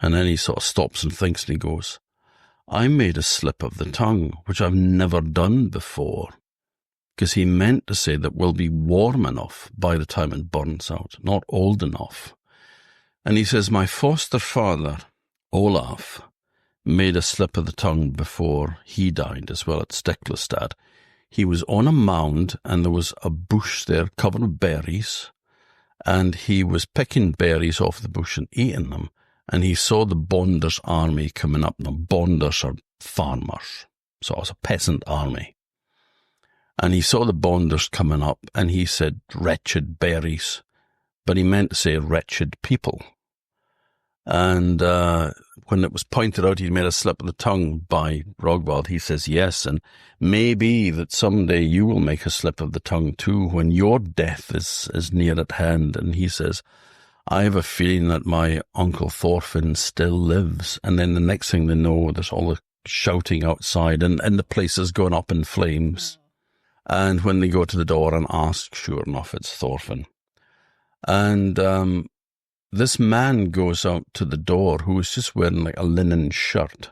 And then he sort of stops and thinks, and he goes, I made a slip of the tongue, which I've never done before, because he meant to say that we'll be warm enough by the time it burns out, not old enough. And he says, my foster father, Olaf, made a slip of the tongue before he died as well at Stiklestad. He was on a mound, and there was a bush there covered with berries, and he was picking berries off the bush and eating them, and he saw the Bonders' army coming up. The Bonders are farmers, so it was a peasant army. And he saw the Bonders coming up, and he said, wretched berries, but he meant to say wretched people. And when it was pointed out he'd made a slip of the tongue by Rogvald, he says yes, and maybe that someday you will make a slip of the tongue too when your death is near at hand. And he says, I have a feeling that my Uncle Thorfinn still lives. And then the next thing they know, there's all the shouting outside, and the place is going up in flames. And when they go to the door and ask, sure enough, it's Thorfinn. And this man goes out to the door who is just wearing like a linen shirt,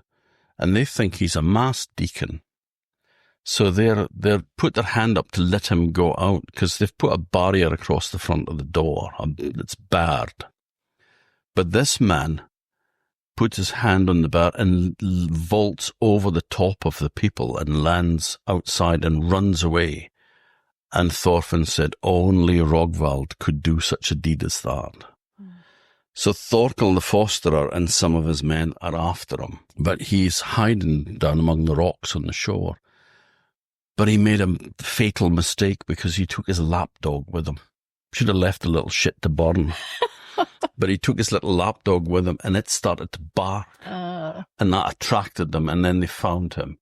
and they think he's a mass deacon. So they're put their hand up to let him go out because they've put a barrier across the front of the door. It's barred. But this man puts his hand on the bar and vaults over the top of the people and lands outside and runs away. And Thorfinn said only Rogvald could do such a deed as that. So Thorkel the fosterer and some of his men are after him, but he's hiding down among the rocks on the shore. But he made a fatal mistake because he took his lapdog with him. Should have left the little shit to burn. But he took his little lapdog with him, and it started to bark. And that attracted them, and then they found him.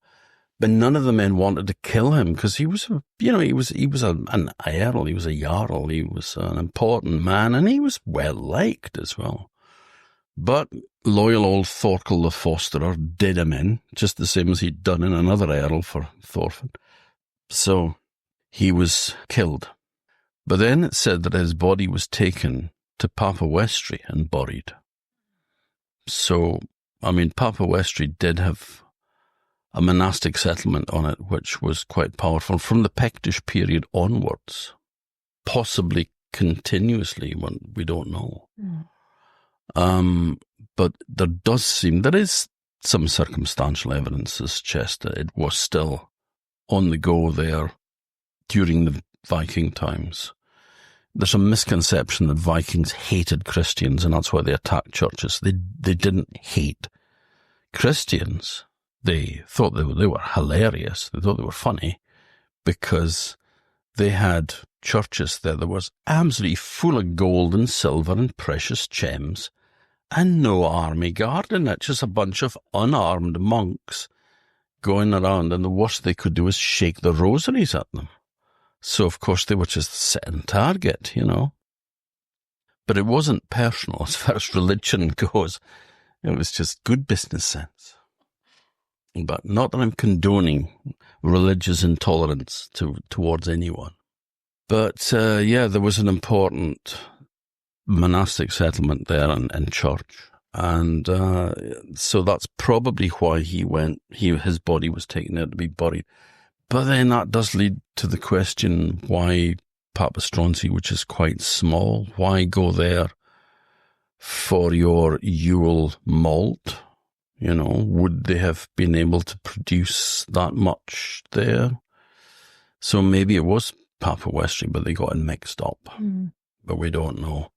But none of the men wanted to kill him because he was, an earl, he was a jarl, he was an important man, and he was well liked as well. But loyal old Thorkel the Fosterer did him in, just the same as he'd done in another earl for Thorfinn. So he was killed. But then it said that his body was taken to Papa Westry and buried. So, Papa Westry did have a monastic settlement on it, which was quite powerful from the Pictish period onwards, possibly continuously, we don't know. But there is some circumstantial evidence to suggest that it was still on the go there during the Viking times. There's a misconception that Vikings hated Christians, and that's why they attacked churches. They didn't hate Christians. They thought they were hilarious. They thought they were funny because they had churches there that was absolutely full of gold and silver and precious gems and no army guard in it, just a bunch of unarmed monks going around, and the worst they could do was shake the rosaries at them. So, of course, they were just setting target, But it wasn't personal as far as religion goes. It was just good business sense. But not that I'm condoning religious intolerance towards anyone. But, there was an important monastic settlement there and church. And so that's probably why his body was taken there to be buried. But then that does lead to the question, why Papa Stroncy, which is quite small, why go there for your Yule malt? Would they have been able to produce that much there? So maybe it was Papa Westry, but they got it mixed up. But we don't know.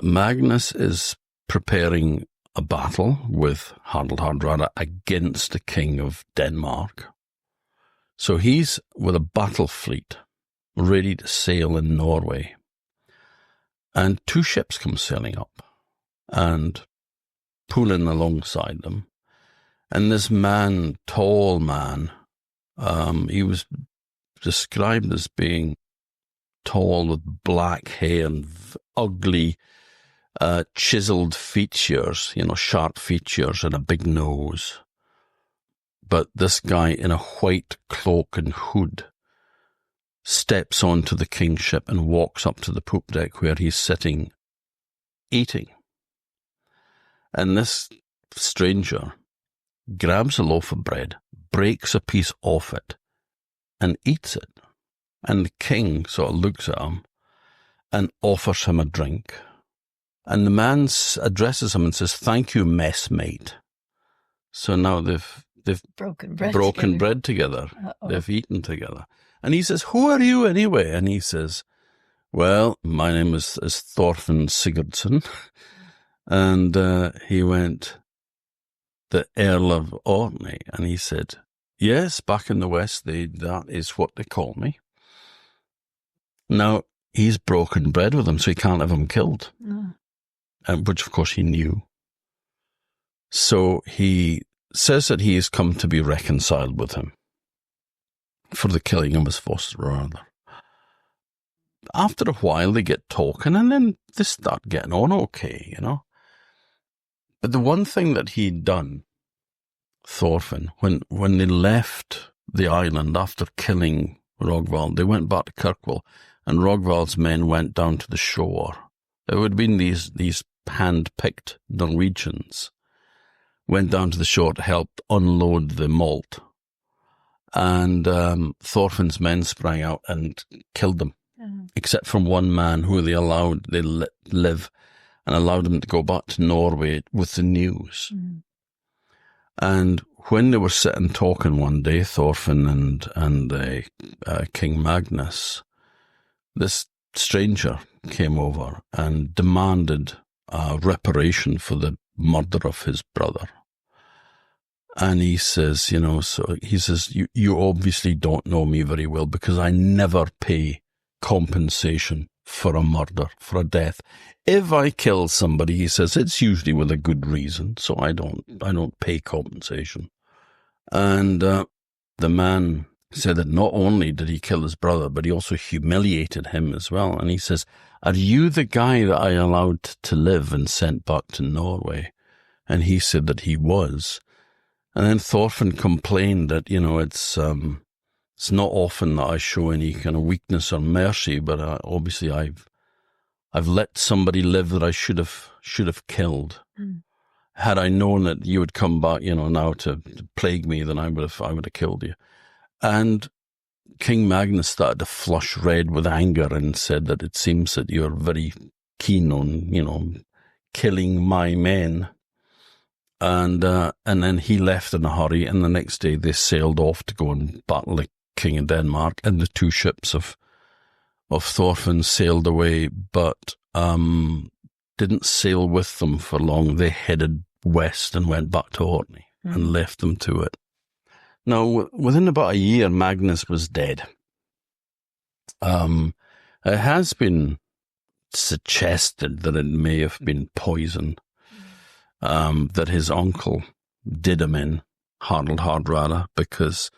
Magnus is preparing a battle with Harald Hardrada against the King of Denmark. So he's with a battle fleet ready to sail in Norway. And 2 ships come sailing up and pull in alongside them. And this man, tall man, he was described as being tall with black hair and ugly, chiseled features, sharp features and a big nose. But this guy in a white cloak and hood steps onto the king's ship and walks up to the poop deck where he's sitting, eating. And this stranger grabs a loaf of bread, breaks a piece off it, and eats it. And the king sort of looks at him and offers him a drink. And the man addresses him and says, "Thank you, messmate." So now they've broken bread together. They've eaten together. And he says, "Who are you anyway?" And he says, "Well, my name is Thorfinn Sigurdsson." And he went, "The Earl of Orkney." And he said, "Yes, back in the West, that is what they call me." Now, he's broken bread with him, so he can't have him killed. No. Which, of course, he knew. So he says that he has come to be reconciled with him for the killing of his foster brother. After a while, they get talking, and then they start getting on okay, But the one thing that he'd done, Thorfinn, when they left the island after killing Rogvald, they went back to Kirkwall, and Rogvald's men went down to the shore. There would have been these hand-picked Norwegians, went down to the shore to help unload the malt. And Thorfinn's men sprang out and killed them, except for one man who they live and allowed him to go back to Norway with the news. And when they were sitting talking one day, Thorfinn and King Magnus, this stranger came over and demanded reparation for the murder of his brother. And he says, you obviously don't know me very well, because I never pay compensation for a murder, for a death. If I kill somebody, he says, it's usually with a good reason, so I don't pay compensation. And the man said that not only did he kill his brother, but he also humiliated him as well. And he says, are you the guy that I allowed to live and sent back to Norway? And he said that he was. And then Thorfinn complained that, it's not often that I show any kind of weakness or mercy, but obviously I've let somebody live that I should have killed. Mm. Had I known that you would come back, now to plague me, then I would have killed you. And King Magnus started to flush red with anger and said that it seems that you're very keen on, killing my men. And then he left in a hurry, and the next day they sailed off to go and battle the King of Denmark, and the two ships of Thorfinn sailed away, but didn't sail with them for long. They headed west and went back to Orkney and left them to it. Now, within about a year, Magnus was dead. It has been suggested that it may have been poison, that his uncle did him in, Harald Hardrada, because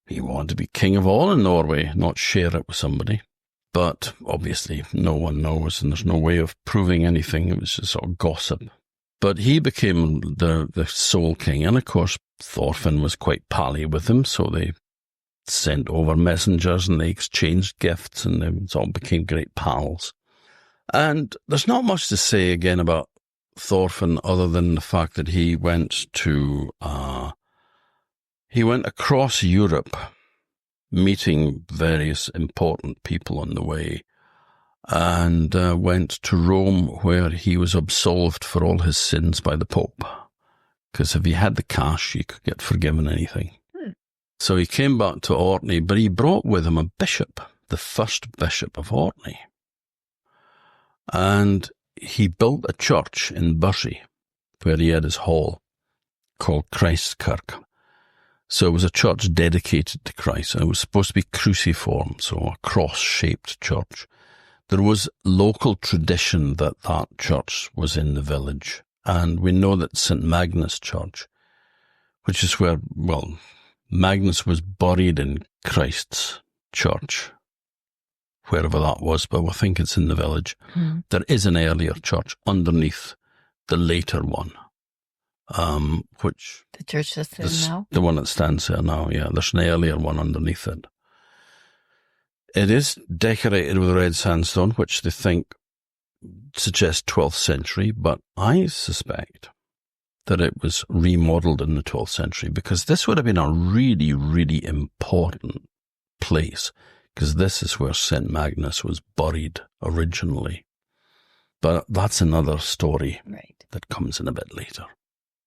he wanted to be king of all in Norway, not share it with somebody. But obviously no one knows, and there's no way of proving anything. It was just sort of gossip. But he became the sole king, and of course Thorfinn was quite pally with him, so they sent over messengers and they exchanged gifts, and they sort of became great pals. And there's not much to say again about Thorfinn other than the fact that he went across Europe, meeting various important people on the way, and went to Rome, where he was absolved for all his sins by the Pope. Because if he had the cash, he could get forgiven anything. So he came back to Orkney, but he brought with him a bishop, the first bishop of Orkney. And he built a church in Bussy, where he had his hall, called Christkirk. So it was a church dedicated to Christ, and it was supposed to be cruciform, so a cross-shaped church. There was local tradition that church was in the village, and we know that St. Magnus Church, which is where, Magnus was buried in Christ's church, wherever that was, but I think it's in the village. There is an earlier church underneath the later one, which... The church that's there now? The one that stands there now, yeah. There's an earlier one underneath it. It is decorated with red sandstone, which they think suggests 12th century, but I suspect that it was remodeled in the 12th century, because this would have been a really, really important place, because this is where St. Magnus was buried originally. But that's another story that comes in a bit later.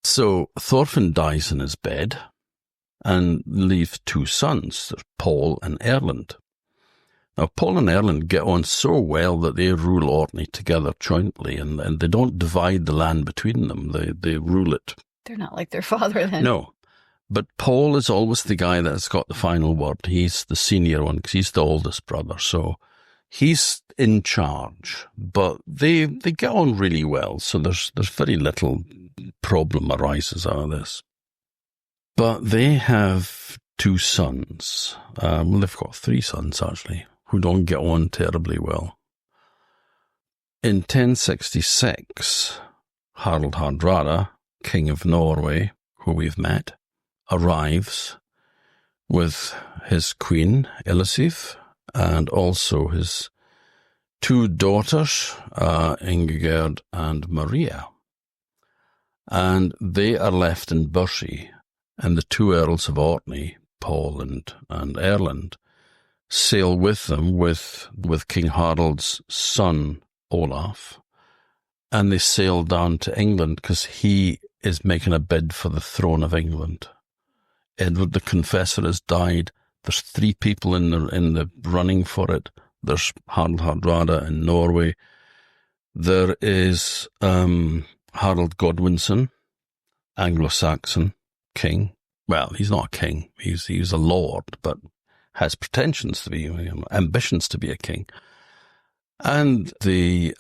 So Thorfinn dies in his bed and leaves two sons, there's Paul and Erlend. Now, Paul and Erlend get on so well that they rule Orkney together jointly, and they don't divide the land between them. They rule it. They're not like their father then. No. But Paul is always the guy that's got the final word. He's the senior one because he's the oldest brother. So he's in charge. But they get on really well. So there's very little problem arises out of this. But they have two sons. They've got three sons, actually, who don't get on terribly well. In 1066, Harald Hardrada, King of Norway, who we've met, arrives with his queen, Elisif, and also his two daughters, Ingegerd and Maria. And they are left in Bussy, and the two earls of Orkney, Paul and Erlend, sail with them with King Harald's son, Olaf, and they sail down to England because he is making a bid for the throne of England. Edward the Confessor has died. There's three people in the running for it. There's Harald Hardrada in Norway. There is Harold Godwinson, Anglo-Saxon, king. Well, he's not a king. He's a lord, but has pretensions to be, ambitions to be a king. And the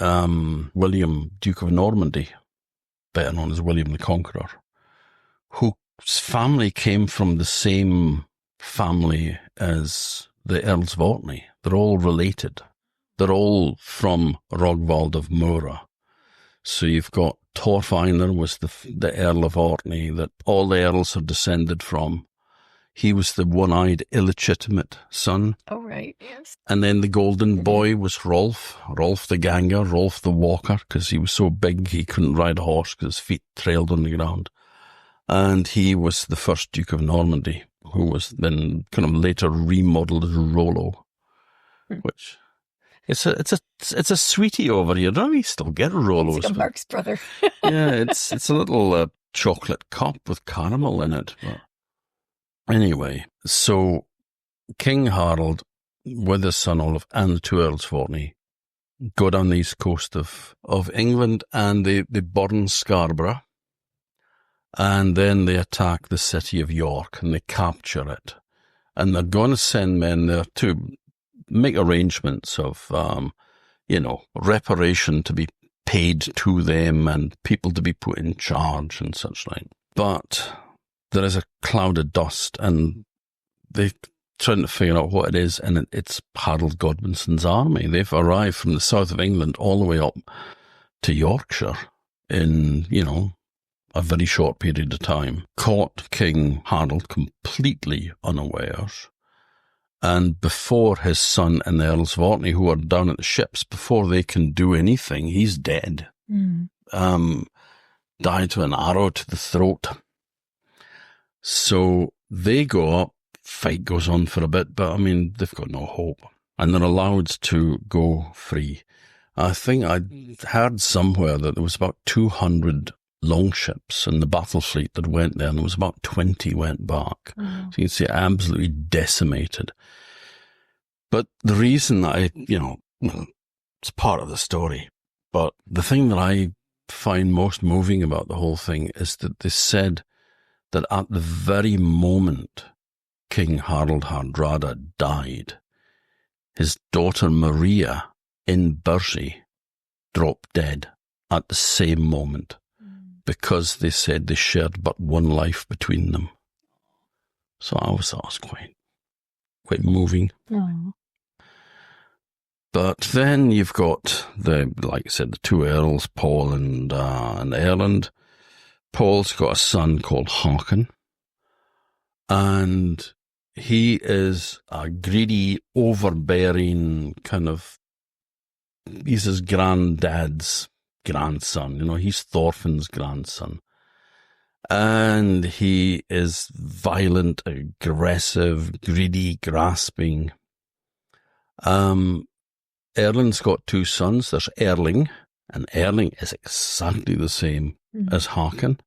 William, Duke of Normandy, better known as William the Conqueror, whose family came from the same family as the Earls of Orkney. They're all related. They're all from Rogwald of Mora. So you've got Torfeinar was the Earl of Orkney that all the earls are descended from. He was the one-eyed illegitimate son. Oh, right, yes. And then the golden boy was Rolf the Ganger, Rolf the Walker, because he was so big he couldn't ride a horse because his feet trailed on the ground. And he was the first Duke of Normandy, who was then kind of later remodeled as Rollo, which it's a sweetie over here. Don't we still get Rollos? It's like a Mark's brother. Yeah, it's a little chocolate cup with caramel in it. But anyway, so King Harold, with his son Olaf and the two Earls of Orkney, go down the east coast of England, and they burn Scarborough. And then they attack the city of York and they capture it. And they're going to send men there to make arrangements of, reparation to be paid to them and people to be put in charge and such like. But there is a cloud of dust and they're trying to figure out what it is, and it's Harold Godwinson's army. They've arrived from the south of England all the way up to Yorkshire in, a very short period of time, caught King Harold completely unawares. And before his son and the Earls of Orkney, who are down at the ships, before they can do anything, he's dead. Died with an arrow to the throat. So they go up, fight goes on for a bit, but they've got no hope. And they're allowed to go free. I think I heard somewhere that there was about 200 longships in the battle fleet that went there, and there was about 20 went back. So you can see absolutely decimated. But the reason that it's part of the story, but the thing that I find most moving about the whole thing is that they said that at the very moment King Harold Hardrada died, his daughter Maria in Bursey dropped dead at the same moment. Because they said they shared but one life between them. So I always thought it was quite moving. Aww. But then you've got like I said, the two earls, Paul and Erland. Paul's got a son called Håkon, and he is a greedy, overbearing kind of. He's his granddad's grandson, he's Thorfinn's grandson. And he is violent, aggressive, greedy, grasping. Erling's got two sons. There's Erling, and Erling is exactly the same as Håkon.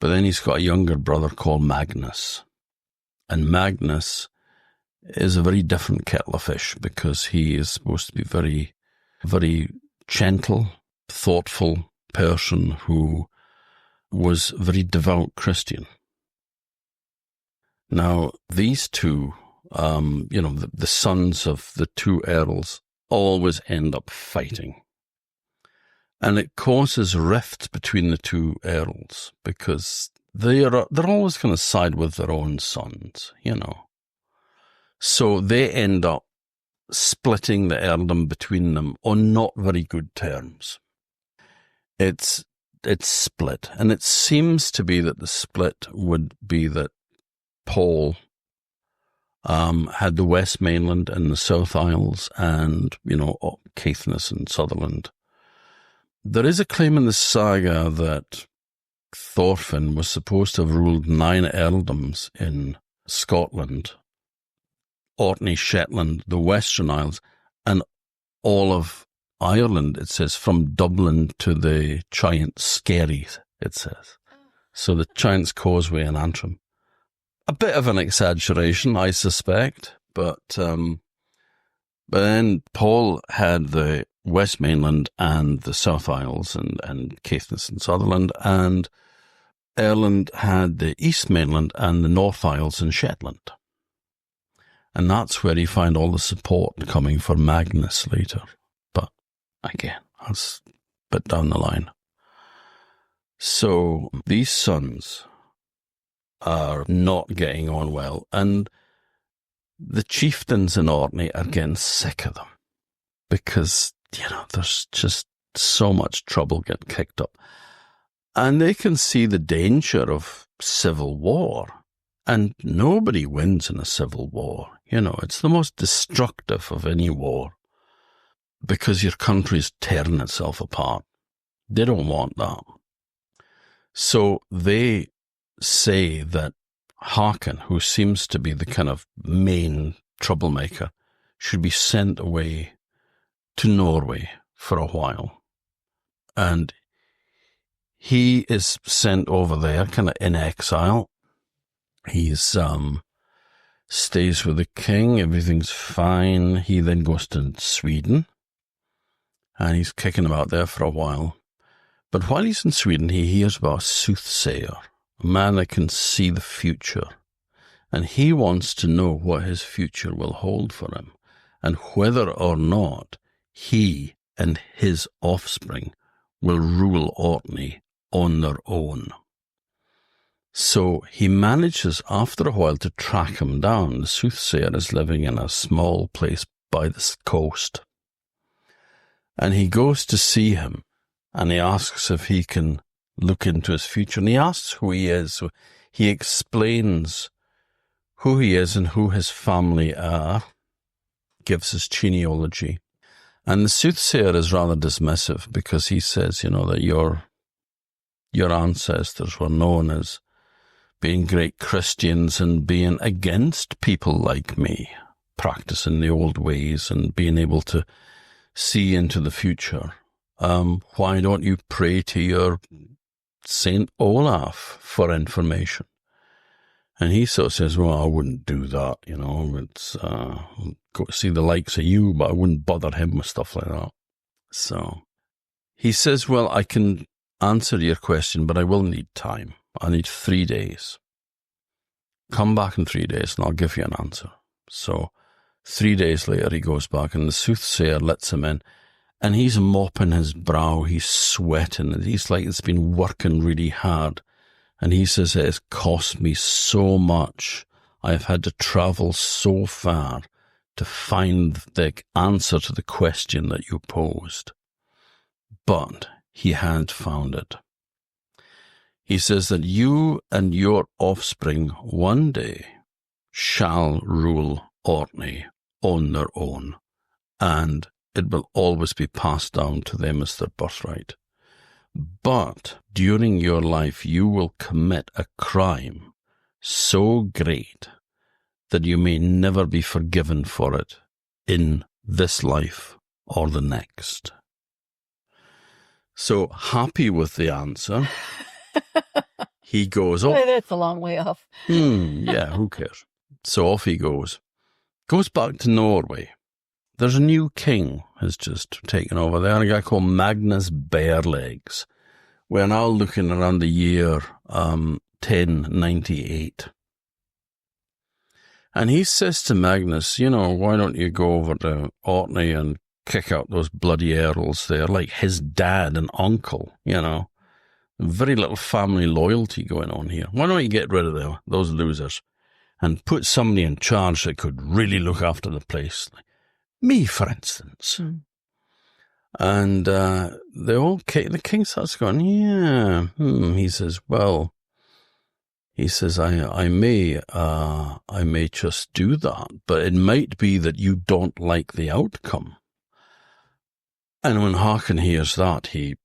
But then he's got a younger brother called Magnus. And Magnus is a very different kettle of fish because he is supposed to be very, very gentle, thoughtful person who was a very devout Christian. Now, these two, the sons of the two earls always end up fighting. And it causes rifts between the two earls because they're always going to side with their own sons, So they end up splitting the earldom between them on not very good terms. It's split, and it seems to be that the split would be that Paul had the West Mainland and the South Isles and, Caithness and Sutherland. There is a claim in the saga that Thorfinn was supposed to have ruled 9 earldoms in Scotland, Orkney, Shetland, the Western Isles, and all of Ireland, it says, from Dublin to the Giant Skerries, it says. So the Giant's Causeway and Antrim. A bit of an exaggeration, I suspect, but then Paul had the West Mainland and the South Isles and Caithness and Sutherland, and Ireland had the East Mainland and the North Isles and Shetland. And that's where you find all the support coming for Magnus later. But again, that's a bit down the line. So these sons are not getting on well, and the chieftains in Orkney are getting sick of them because, there's just so much trouble getting kicked up. And they can see the danger of civil war, and nobody wins in a civil war. It's the most destructive of any war because your country's tearing itself apart. They don't want that. So they say that Håkon, who seems to be the kind of main troublemaker, should be sent away to Norway for a while. And he is sent over there kind of in exile. He's stays with the king, everything's fine. He then goes to Sweden, and he's kicking about there for a while. But while he's in Sweden, he hears about a soothsayer, a man that can see the future. And he wants to know what his future will hold for him, and whether or not he and his offspring will rule Orkney on their own. So he manages, after a while, to track him down. The soothsayer is living in a small place by the coast. And he goes to see him, and he asks if he can look into his future. And he asks who he is. So he explains who he is and who his family are, gives his genealogy. And the soothsayer is rather dismissive because he says, that your ancestors were known as being great Christians and being against people like me, practicing the old ways and being able to see into the future. Why don't you pray to your Saint Olaf for information? And he sort of says, well, I wouldn't do that, it's, go to see the likes of you, but I wouldn't bother him with stuff like that. So he says, well, I can answer your question, but I will need time. I need 3 days. Come back in 3 days and I'll give you an answer. So 3 days later he goes back and the soothsayer lets him in, and he's mopping his brow, he's sweating, and he's like he's been working really hard. And he says, it has cost me so much. I've had to travel so far to find the answer to the question that you posed. But he had found it. He says that you and your offspring one day shall rule Orkney on their own, and it will always be passed down to them as their birthright. But during your life you will commit a crime so great that you may never be forgiven for it in this life or the next. So, happy with the answer, he goes off. That's a long way off. Yeah, who cares? So off he goes. Goes back to Norway. There's a new king has just taken over there, a guy called Magnus Barelegs. We're now looking around the year 1098. And he says to Magnus, why don't you go over to Orkney and kick out those bloody earls there, like his dad and uncle, Very little family loyalty going on here. Why don't you get rid of those losers and put somebody in charge that could really look after the place? Like me, for instance. And the king starts going, yeah. He says, well, I may just do that, but it might be that you don't like the outcome. And when Håkon hears that, he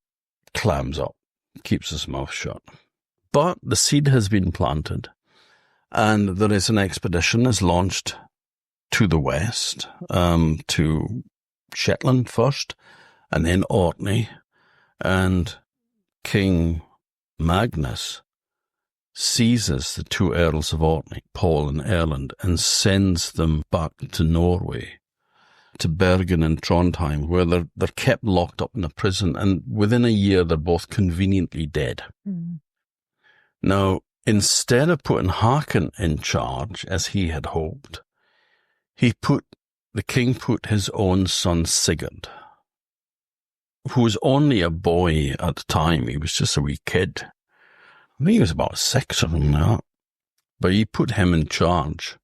clams up, keeps his mouth shut. But the seed has been planted, and there is an expedition is launched to the west, to Shetland first, and then Orkney, and King Magnus seizes the two earls of Orkney, Paul and Erland, and sends them back to Norway, to Bergen and Trondheim, where they're kept locked up in a prison, and within a year they're both conveniently dead. Now, instead of putting Haakon in charge, as he had hoped, the king put his own son Sigurd, who was only a boy at the time. He was just a wee kid. I think he was about 6 or something like that. But he put him in charge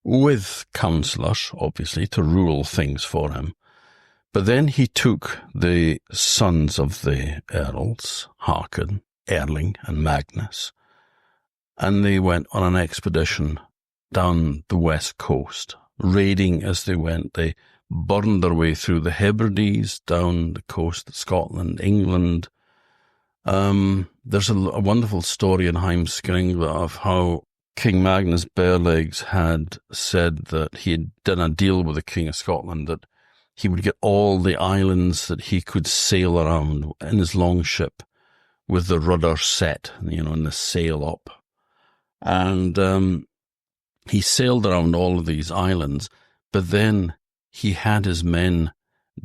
with councillors, obviously, to rule things for him. But then he took the sons of the Earls, Haakon, Erling, and Magnus, and they went on an expedition down the west coast, raiding as they went. They burned their way through the Hebrides, down the coast of Scotland, England. There's a wonderful story in Heimskringla of how King Magnus Barelegs had said that he had done a deal with the King of Scotland that he would get all the islands that he could sail around in his longship with the rudder set, and the sail up. And he sailed around all of these islands, but then he had his men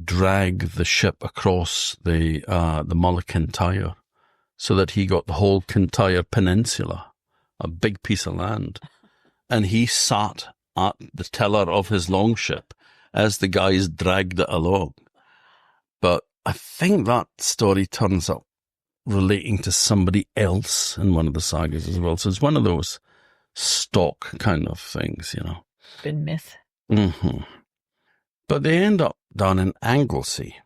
drag the ship across the Mull of Kintyre so that he got the whole Kintyre Peninsula, a big piece of land. And he sat at the tiller of his longship as the guys dragged it along. But I think that story turns up relating to somebody else in one of the sagas as well. So it's one of those stock kind of things, Been myth. Mm-hmm. But they end up down in Anglesey,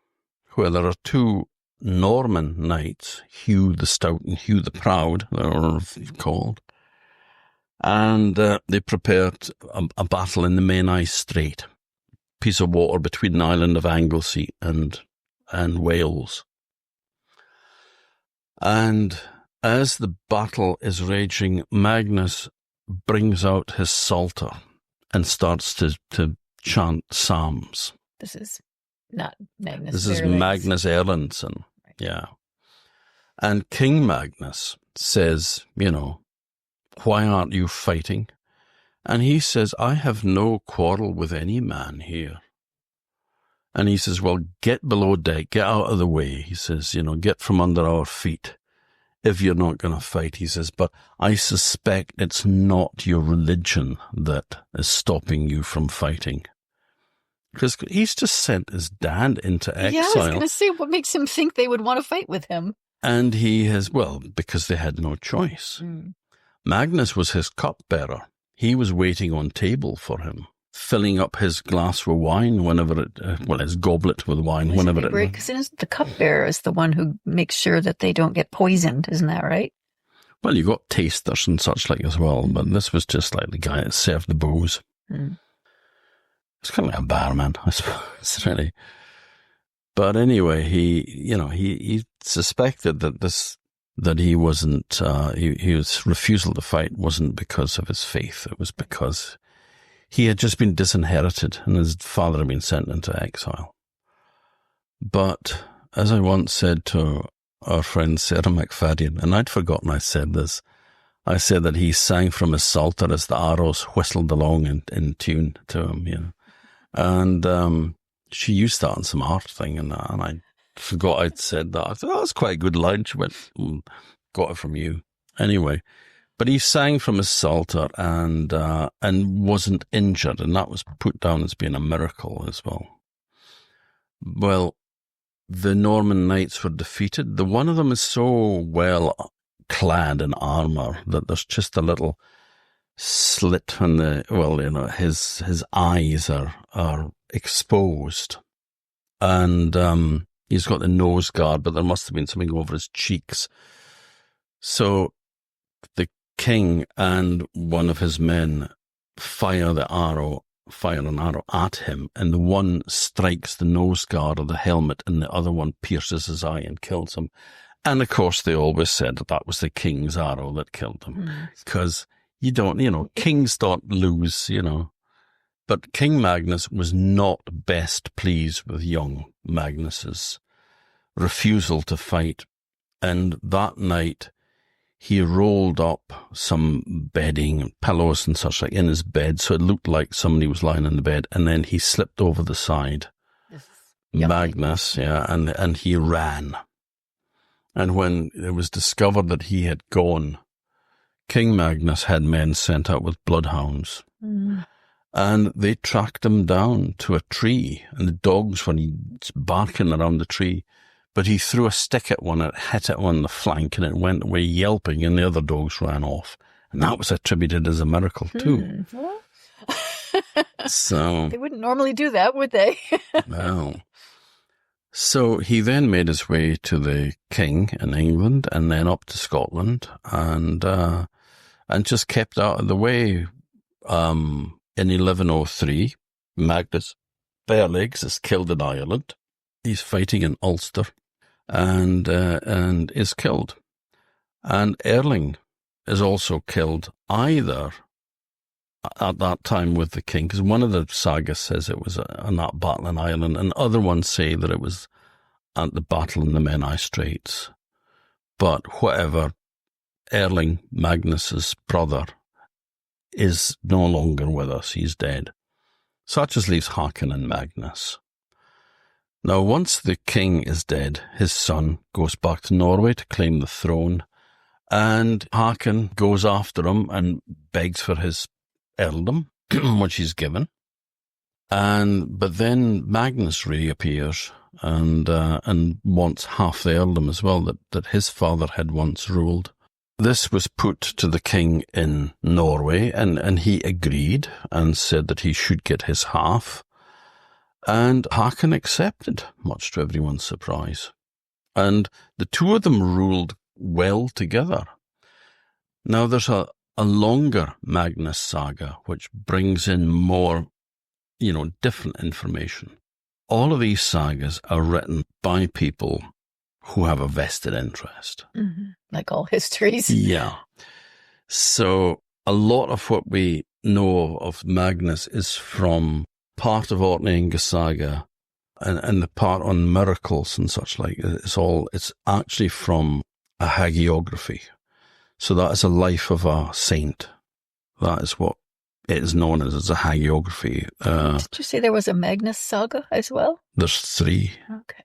where there are 2 Norman knights, Hugh the Stout and Hugh the Proud, they're called. And they prepared a battle in the Menai Strait, piece of water between the island of Anglesey and Wales. And as the battle is raging, Magnus brings out his psalter and starts to chant psalms. This is not Magnus. This is Magnus Erlendsson. Right. Yeah. And King Magnus says, why aren't you fighting? And he says, I have no quarrel with any man here. And he says, well, get below deck, get out of the way. He says, get from under our feet if you're not going to fight. He says, but I suspect it's not your religion that is stopping you from fighting. Because he's just sent his dad into exile. Yeah, I was going to say, what makes him think they would want to fight with him? And he has, because they had no choice. Magnus was his cupbearer. He was waiting on table for him, filling up his glass with wine whenever his goblet with wine whenever it. Because the cupbearer is the one who makes sure that they don't get poisoned, isn't that right? Well, you got tasters and such like as well, but this was just like the guy that served the booze. It's kind of like a barman, I suppose, really. But anyway, he suspected that he wasn't, his refusal to fight wasn't because of his faith. It was because he had just been disinherited and his father had been sent into exile. But as I once said to our friend Sarah McFadden, and I'd forgotten I said this, I said that he sang from his psalter as the arrows whistled along in tune to him, And she used that on some art thing, and I forgot I'd said that. I thought, that's quite a good line. She went, got it from you. Anyway, but he sang from his psalter and wasn't injured, and that was put down as being a miracle as well. Well, the Norman knights were defeated. The one of them is so well clad in armor that there's just a little slit on his eyes are exposed, and he's got the nose guard, but there must have been something over his cheeks. So the king and one of his men fire an arrow at him, and the one strikes the nose guard of the helmet, and the other one pierces his eye and kills him. And of course, they always said that was the king's arrow that killed him, because you don't, kings don't lose, But King Magnus was not best pleased with young Magnus's refusal to fight. And that night, he rolled up some bedding and pillows and such like in his bed, so it looked like somebody was lying in the bed, and then he slipped over the side. Magnus, and he ran. And when it was discovered that he had gone King Magnus had men sent out with bloodhounds. Mm. And they tracked him down to a tree, and the dogs were barking around the tree. But he threw a stick at one, it hit it on the flank, and it went away yelping, and the other dogs ran off. And that was attributed as a miracle, too. Well, So they wouldn't normally do that, would they? well, so he then made his way to the king in England, and then up to Scotland, and just kept out of the way. In 1103, Magnus Barelegs is killed in Ireland. He's fighting in Ulster, and is killed. And Erling is also killed either at that time with the king, because one of the sagas says it was on that battle in Ireland, and other ones say that it was at the battle in the Menai Straits. But whatever, Erling, Magnus's brother, is no longer with us. He's dead. So that just leaves Haakon and Magnus. Now, once the king is dead, his son goes back to Norway to claim the throne, and Haakon goes after him and begs for his earldom, which he's given. But then Magnus reappears and wants half the earldom as well that his father had once ruled. This was put to the king in Norway, and he agreed and said that he should get his half. And Haakon accepted, much to everyone's surprise. And the two of them ruled well together. Now, there's a longer Magnus saga, which brings in more, different information. All of these sagas are written by people who have a vested interest. Mm-hmm. Like all histories. Yeah. So a lot of what we know of Magnus is from part of Orkneyinga Saga and the part on miracles and such like. It's actually from a hagiography. So that is a life of a saint. That is what it is known as a hagiography. Did you say there was a Magnus saga as well? There's 3. Okay.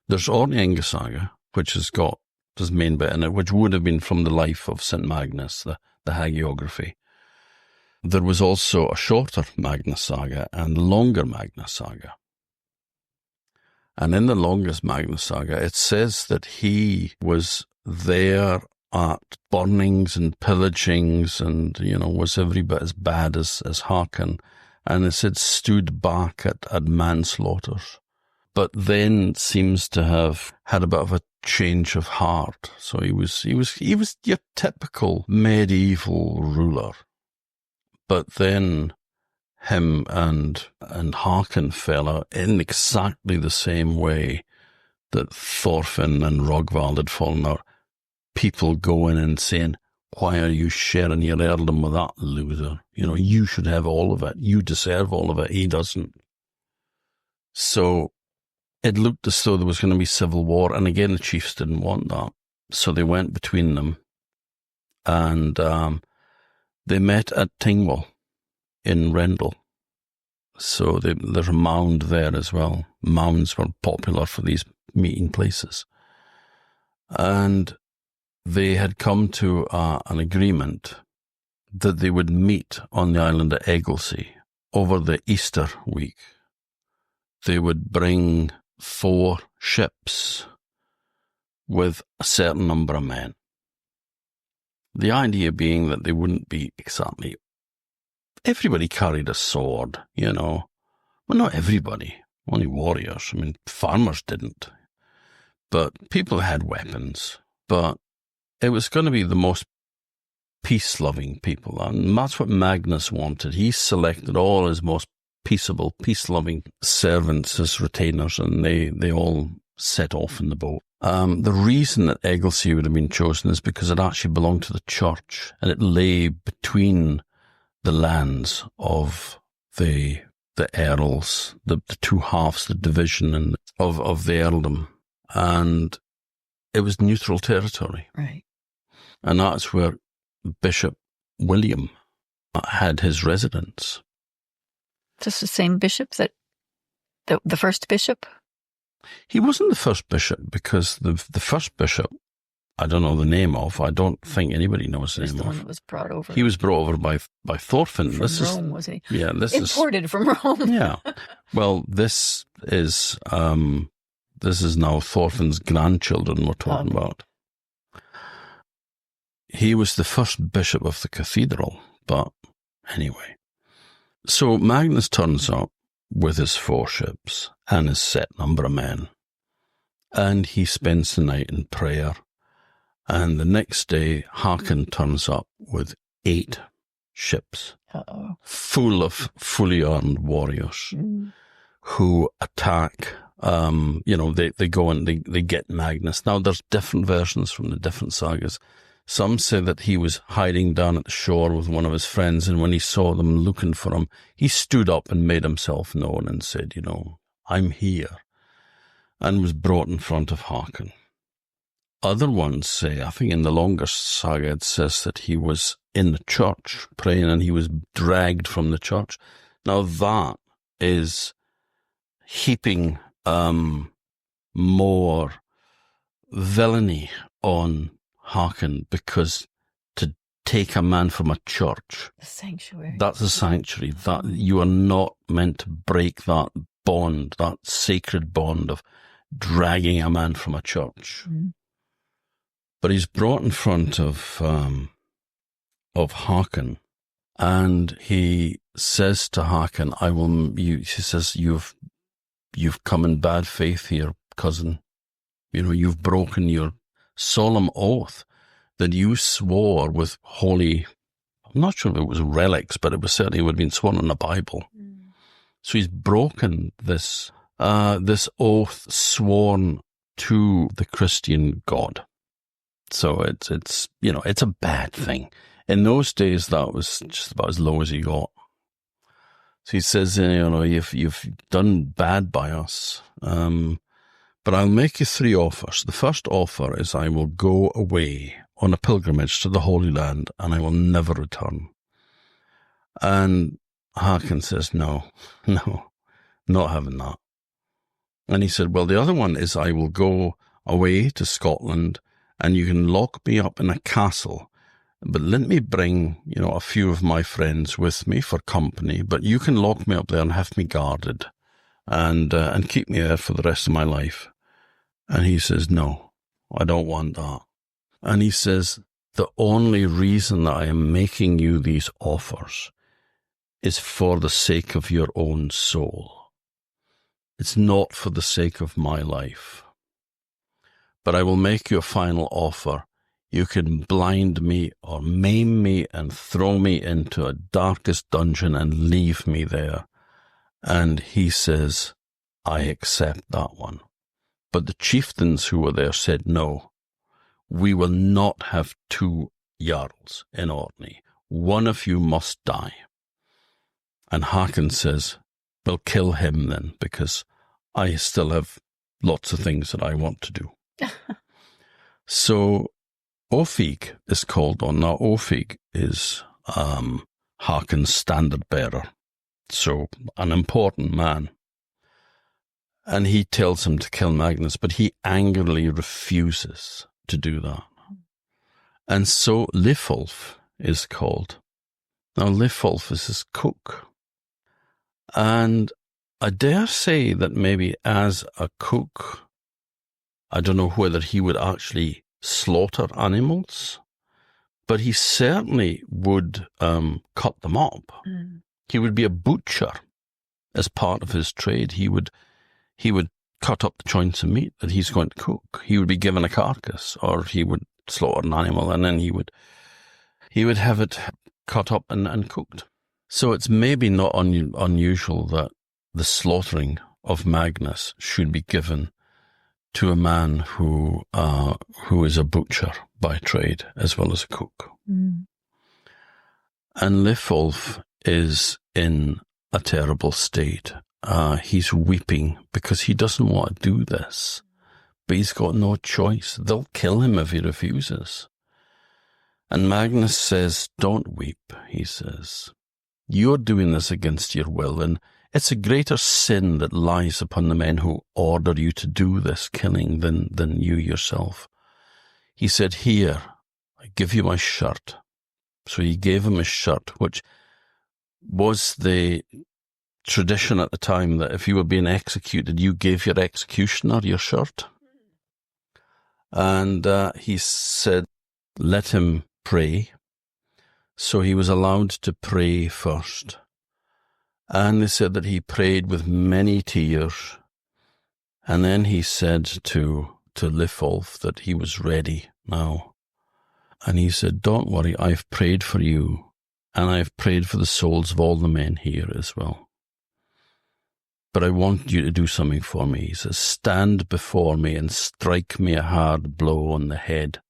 There's Orkneyinga Saga, which has got this main bit in it, which would have been from the life of St. Magnus, the hagiography. There was also a shorter Magnus Saga and longer Magnus Saga. And in the longest Magnus Saga, it says that he was there at burnings and pillagings and, was every bit as bad as Haakon. And it said stood back at manslaughters. But then seems to have had a bit of a change of heart. So he was your typical medieval ruler. But then him and Haakon fell out in exactly the same way that Thorfinn and Rogvald had fallen out. People going and saying, "Why are you sharing your earldom with that loser? You should have all of it. You deserve all of it. He doesn't." So it looked as though there was going to be civil war, and again, the chiefs didn't want that. So they went between them, and they met at Tingwall in Rendell. So there's a mound there as well. Mounds were popular for these meeting places. And they had come to an agreement that they would meet on the island of Egglesey over the Easter week. They would bring 4 ships with a certain number of men. The idea being that they wouldn't be exactly... Everybody carried a sword, Well, not everybody, only warriors. Farmers didn't. But people had weapons. But it was going to be the most peace-loving people. And that's what Magnus wanted. He selected all his most peaceable, peace-loving servants as retainers, and they all set off in the boat. The reason that Egglesey would have been chosen is because it actually belonged to the church, and it lay between the lands of the earls, the 2 halves, the division of the earldom, and it was neutral territory. Right. And that's where Bishop William had his residence. Just the same bishop that the first bishop? He wasn't the first bishop, because the first bishop I don't know the name of. I don't think anybody knows the He's name the one of. that was brought over. He was brought over by Thorfinn. From Rome, was he? Yeah, Imported from Rome. Yeah. Well, this is now Thorfinn's grandchildren we're talking about. He was the first bishop of the cathedral, but anyway. So Magnus turns up with his 4 ships and his set number of men, and he spends the night in prayer. And the next day, Håkon turns up with 8 ships, full of fully armed warriors who attack. They go and they get Magnus. Now, there's different versions from the different sagas. Some say that he was hiding down at the shore with one of his friends, and when he saw them looking for him, he stood up and made himself known and said, I'm here, and was brought in front of Håkon. Other ones say, I think in the longer saga, it says that he was in the church praying and he was dragged from the church. Now that is heaping more villainy on Håkon, because to take a man from a church, the sanctuary, that's a sanctuary, that you are not meant to break that bond, that sacred bond of dragging a man from a church. But he's brought in front of Håkon, and he says to Håkon, he says, you've come in bad faith here, cousin. You've broken your solemn oath that you swore with holy, I'm not sure if it was relics, but it was certainly would have been sworn in the Bible. So he's broken this oath sworn to the Christian God. So it's a bad thing. In those days, that was just about as low as he got. So he says, you've done bad by us, but I'll make you 3 offers. The first offer is I will go away on a pilgrimage to the Holy Land, and I will never return. And Håkon says, no, not having that. And he said, well, the other one is I will go away to Scotland, and you can lock me up in a castle, but let me bring, a few of my friends with me for company, but you can lock me up there and have me guarded and keep me there for the rest of my life. And he says, no, I don't want that. And he says, the only reason that I am making you these offers is for the sake of your own soul. It's not for the sake of my life. But I will make you a final offer. You can blind me or maim me and throw me into a darkest dungeon and leave me there. And he says, I accept that one. But the chieftains who were there said, no, we will not have 2 Jarls in Orkney. One of you must die. And Håkon says, well, kill him then, because I still have lots of things that I want to do. So Ófig is called on. Now, Ófig is Håkon's standard bearer, so an important man. And he tells him to kill Magnus, but he angrily refuses to do that. And so Leifolf is called. Now, Leifolf is his cook. And I dare say that maybe as a cook, I don't know whether he would actually slaughter animals, but he certainly would cut them up. He would be a butcher as part of his trade. He would cut up the joints of meat that he's going to cook. He would be given a carcass, or he would slaughter an animal, and then he would have it cut up and cooked. So it's maybe not unusual that the slaughtering of Magnus should be given to a man who is a butcher by trade as well as a cook. And Leifolf is in a terrible state. He's weeping because he doesn't want to do this, but he's got no choice. They'll kill him if he refuses. And Magnus says, don't weep, he says. You're doing this against your will, and it's a greater sin that lies upon the men who order you to do this killing than you yourself. he said, "Here, I give you my shirt." So he gave him his shirt, which was the tradition at the time that if you were being executed, you gave your executioner your shirt. And he said, let him pray. So he was allowed to pray first. And they said that he prayed with many tears. And then he said to Lifolf that he was ready now. And he said, don't worry, I've prayed for you. And I've prayed for the souls of all the men here as well. But I want you to do something for me. He says, stand before me and strike me a hard blow on the head,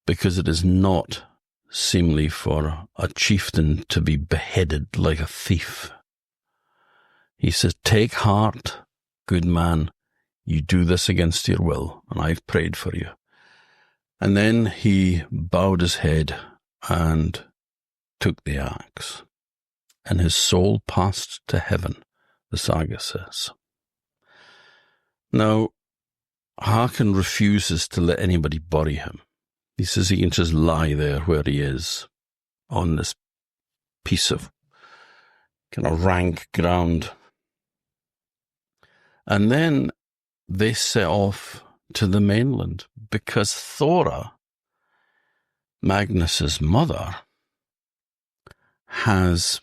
because it is not seemly for a chieftain to be beheaded like a thief. He says, take heart, good man. You do this against your will, and I've prayed for you. And then he bowed his head and took the axe, and his soul passed to heaven, the saga says. Now, Håkon refuses to let anybody bury him. He says he can just lie there where he is, on this piece of kind of rank ground. And then they set off to the mainland, because Thora, Magnus's mother, has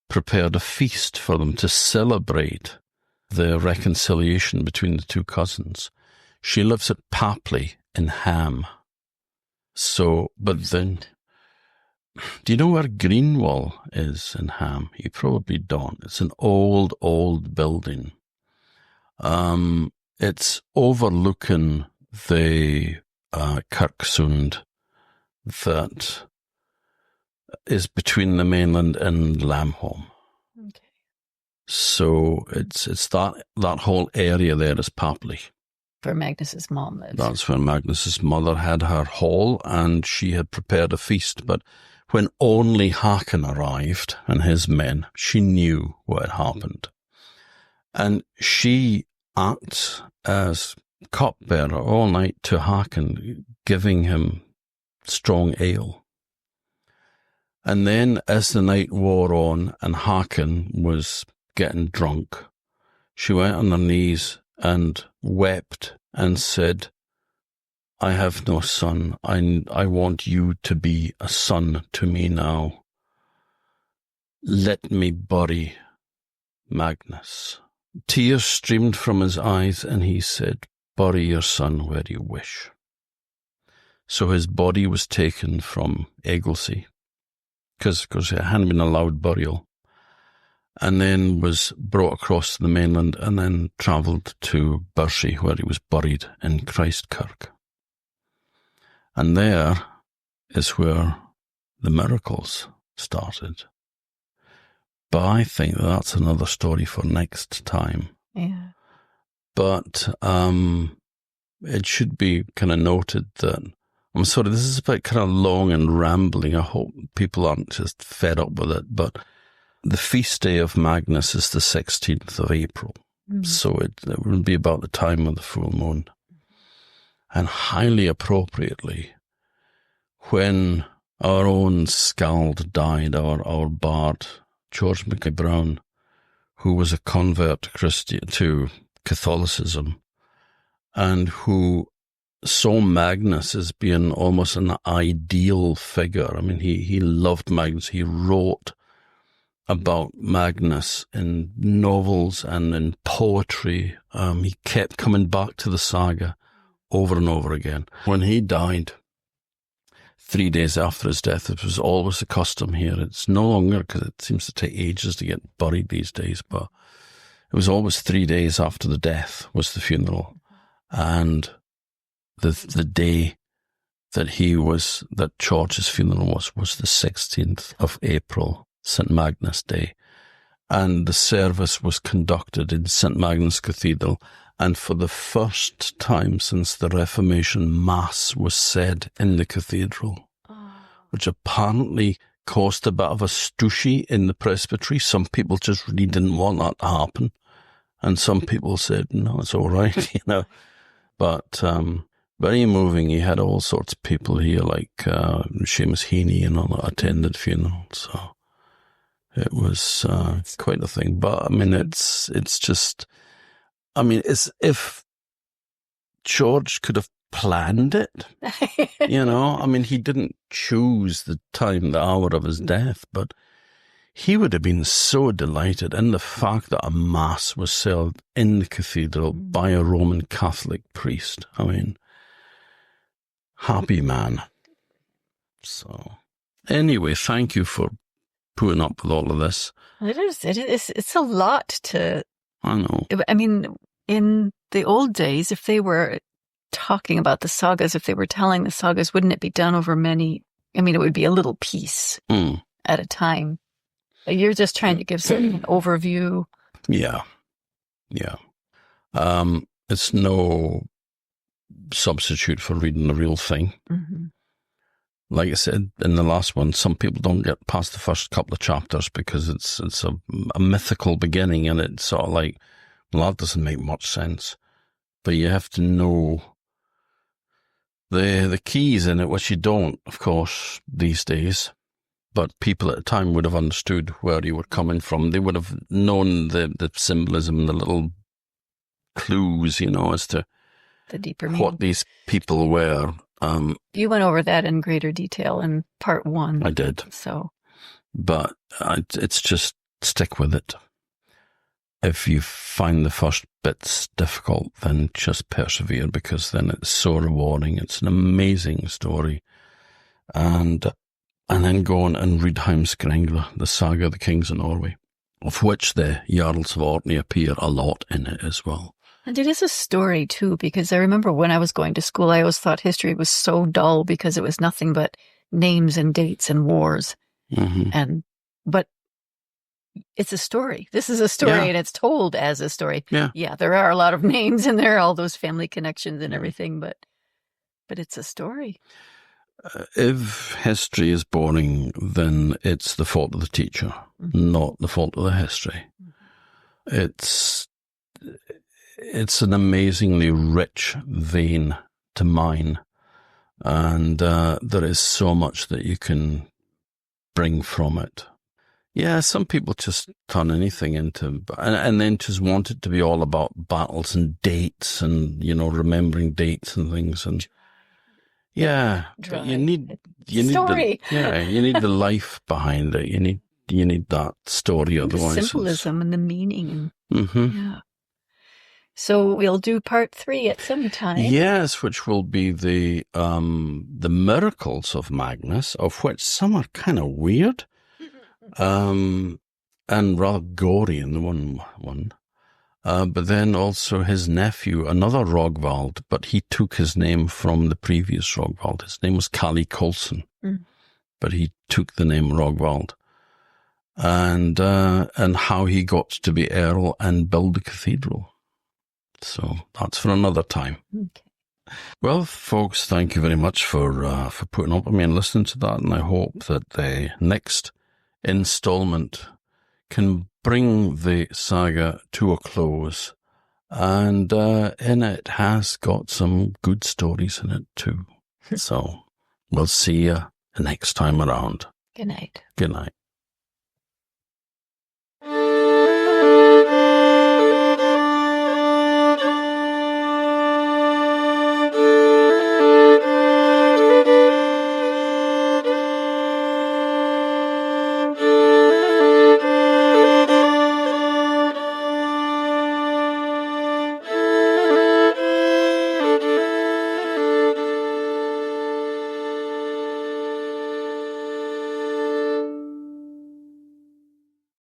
prepared a feast for them to celebrate the reconciliation between the two cousins. She lives at Papley in Ham. So, but then, do you know where Greenwall is in Ham? You probably don't. It's an old, old building. It's overlooking the Kirksund that is between the mainland and Lamholm. Okay. So it's that whole area there is Papley. Where Magnus's mom lives. That's where Magnus's mother had her hall, and she had prepared a feast. But when only Håkon arrived and his men, she knew what had happened. And she acts as cupbearer all night to Håkon, giving him strong ale. And then as the night wore on and Håkon was getting drunk, she went on her knees and wept and said, I have no son. I want you to be a son to me now. Let me bury Magnus. Tears streamed from his eyes, and he said, bury your son where you wish. So his body was taken from Egilsey, because it hadn't been allowed burial, and then was brought across to the mainland and then travelled to Bursey, where he was buried in Christkirk. And there is where the miracles started. But I think that's another story for next time. Yeah. But it should be kind of noted that, I'm sorry, this is a bit kind of long and rambling. I hope people aren't just fed up with it. But the feast day of Magnus is the 16th of April. Mm-hmm. So it will be about the time of the full moon. And highly appropriately, when our own skald died, our bard, George Mackay Brown, who was a convert to Catholicism, and who saw Magnus as being almost an ideal figure. I mean, he loved Magnus. He wrote about Magnus in novels and in poetry. He kept coming back to the saga over and over again. When he died, 3 days after his death, it was always the custom here. It's no longer, because it seems to take ages to get buried these days, but it was always 3 days after the death was the funeral. And the day that George's funeral was the 16th of April, St. Magnus Day. And the service was conducted in St. Magnus Cathedral. And for the first time since the Reformation, Mass was said in the cathedral, which apparently caused a bit of a stooshy in the presbytery. Some people just really didn't want that to happen. And some people said, no, it's all right, But very moving. He had all sorts of people here, like Seamus Heaney and all that attended funeral. So it was quite a thing. But I mean, it's just, I mean, it's if George could have planned it, you know. I mean, he didn't choose the time, the hour of his death, but he would have been so delighted in the fact that a mass was said in the cathedral by a Roman Catholic priest. I mean, happy man. So, anyway, thank you for putting up with all of this. It is. It's a lot to. I know. I mean, in the old days, if they were talking about the sagas, if they were telling the sagas, wouldn't it be done over many? I mean, it would be a little piece at a time. You're just trying to give some overview. Yeah. It's no substitute for reading the real thing. Mm-hmm. Like I said in the last one, some people don't get past the first couple of chapters because it's a mythical beginning, and it's sort of like, well, that doesn't make much sense. But you have to know the keys in it, which you don't, of course, these days. But people at the time would have understood where you were coming from. They would have known the symbolism, the little clues, you know, as to the deeper what these people were. You went over that in greater detail in part 1. I did. So, but it's just stick with it. If you find the first bits difficult, then just persevere, because then it's so rewarding. It's an amazing story. And then go on and read Heimskringla, the saga of the kings of Norway, of which the Jarls of Orkney appear a lot in it as well. And it is a story, too, because I remember when I was going to school, I always thought history was so dull because it was nothing but names and dates and wars. Mm-hmm. But it's a story. This is a story, and it's told as a story. Yeah, there are a lot of names in there, all those family connections and everything, but it's a story. If history is boring, then it's the fault of the teacher, not the fault of the history. It's an amazingly rich vein to mine, and there is so much that you can bring from it. Yeah, some people just turn anything into, and then just want it to be all about battles and dates and, you know, remembering dates and things. And yeah, but you need story. You need the life behind it. You need that story. Otherwise, the symbolism and the meaning. Mm-hmm. Yeah. So we'll do part 3 at some time. Yes, which will be the miracles of Magnus, of which some are kind of weird, and rather gory in the one. But then also his nephew, another Rogvald, but he took his name from the previous Rogvald. His name was Kali Colson, but he took the name Rogvald, and how he got to be Earl and build the cathedral. So that's for another time. Okay. Well, folks, thank you very much for putting up with me and listening to that, and I hope that the next installment can bring the saga to a close, and in it has got some good stories in it too. So we'll see you next time around. Good night. Good night.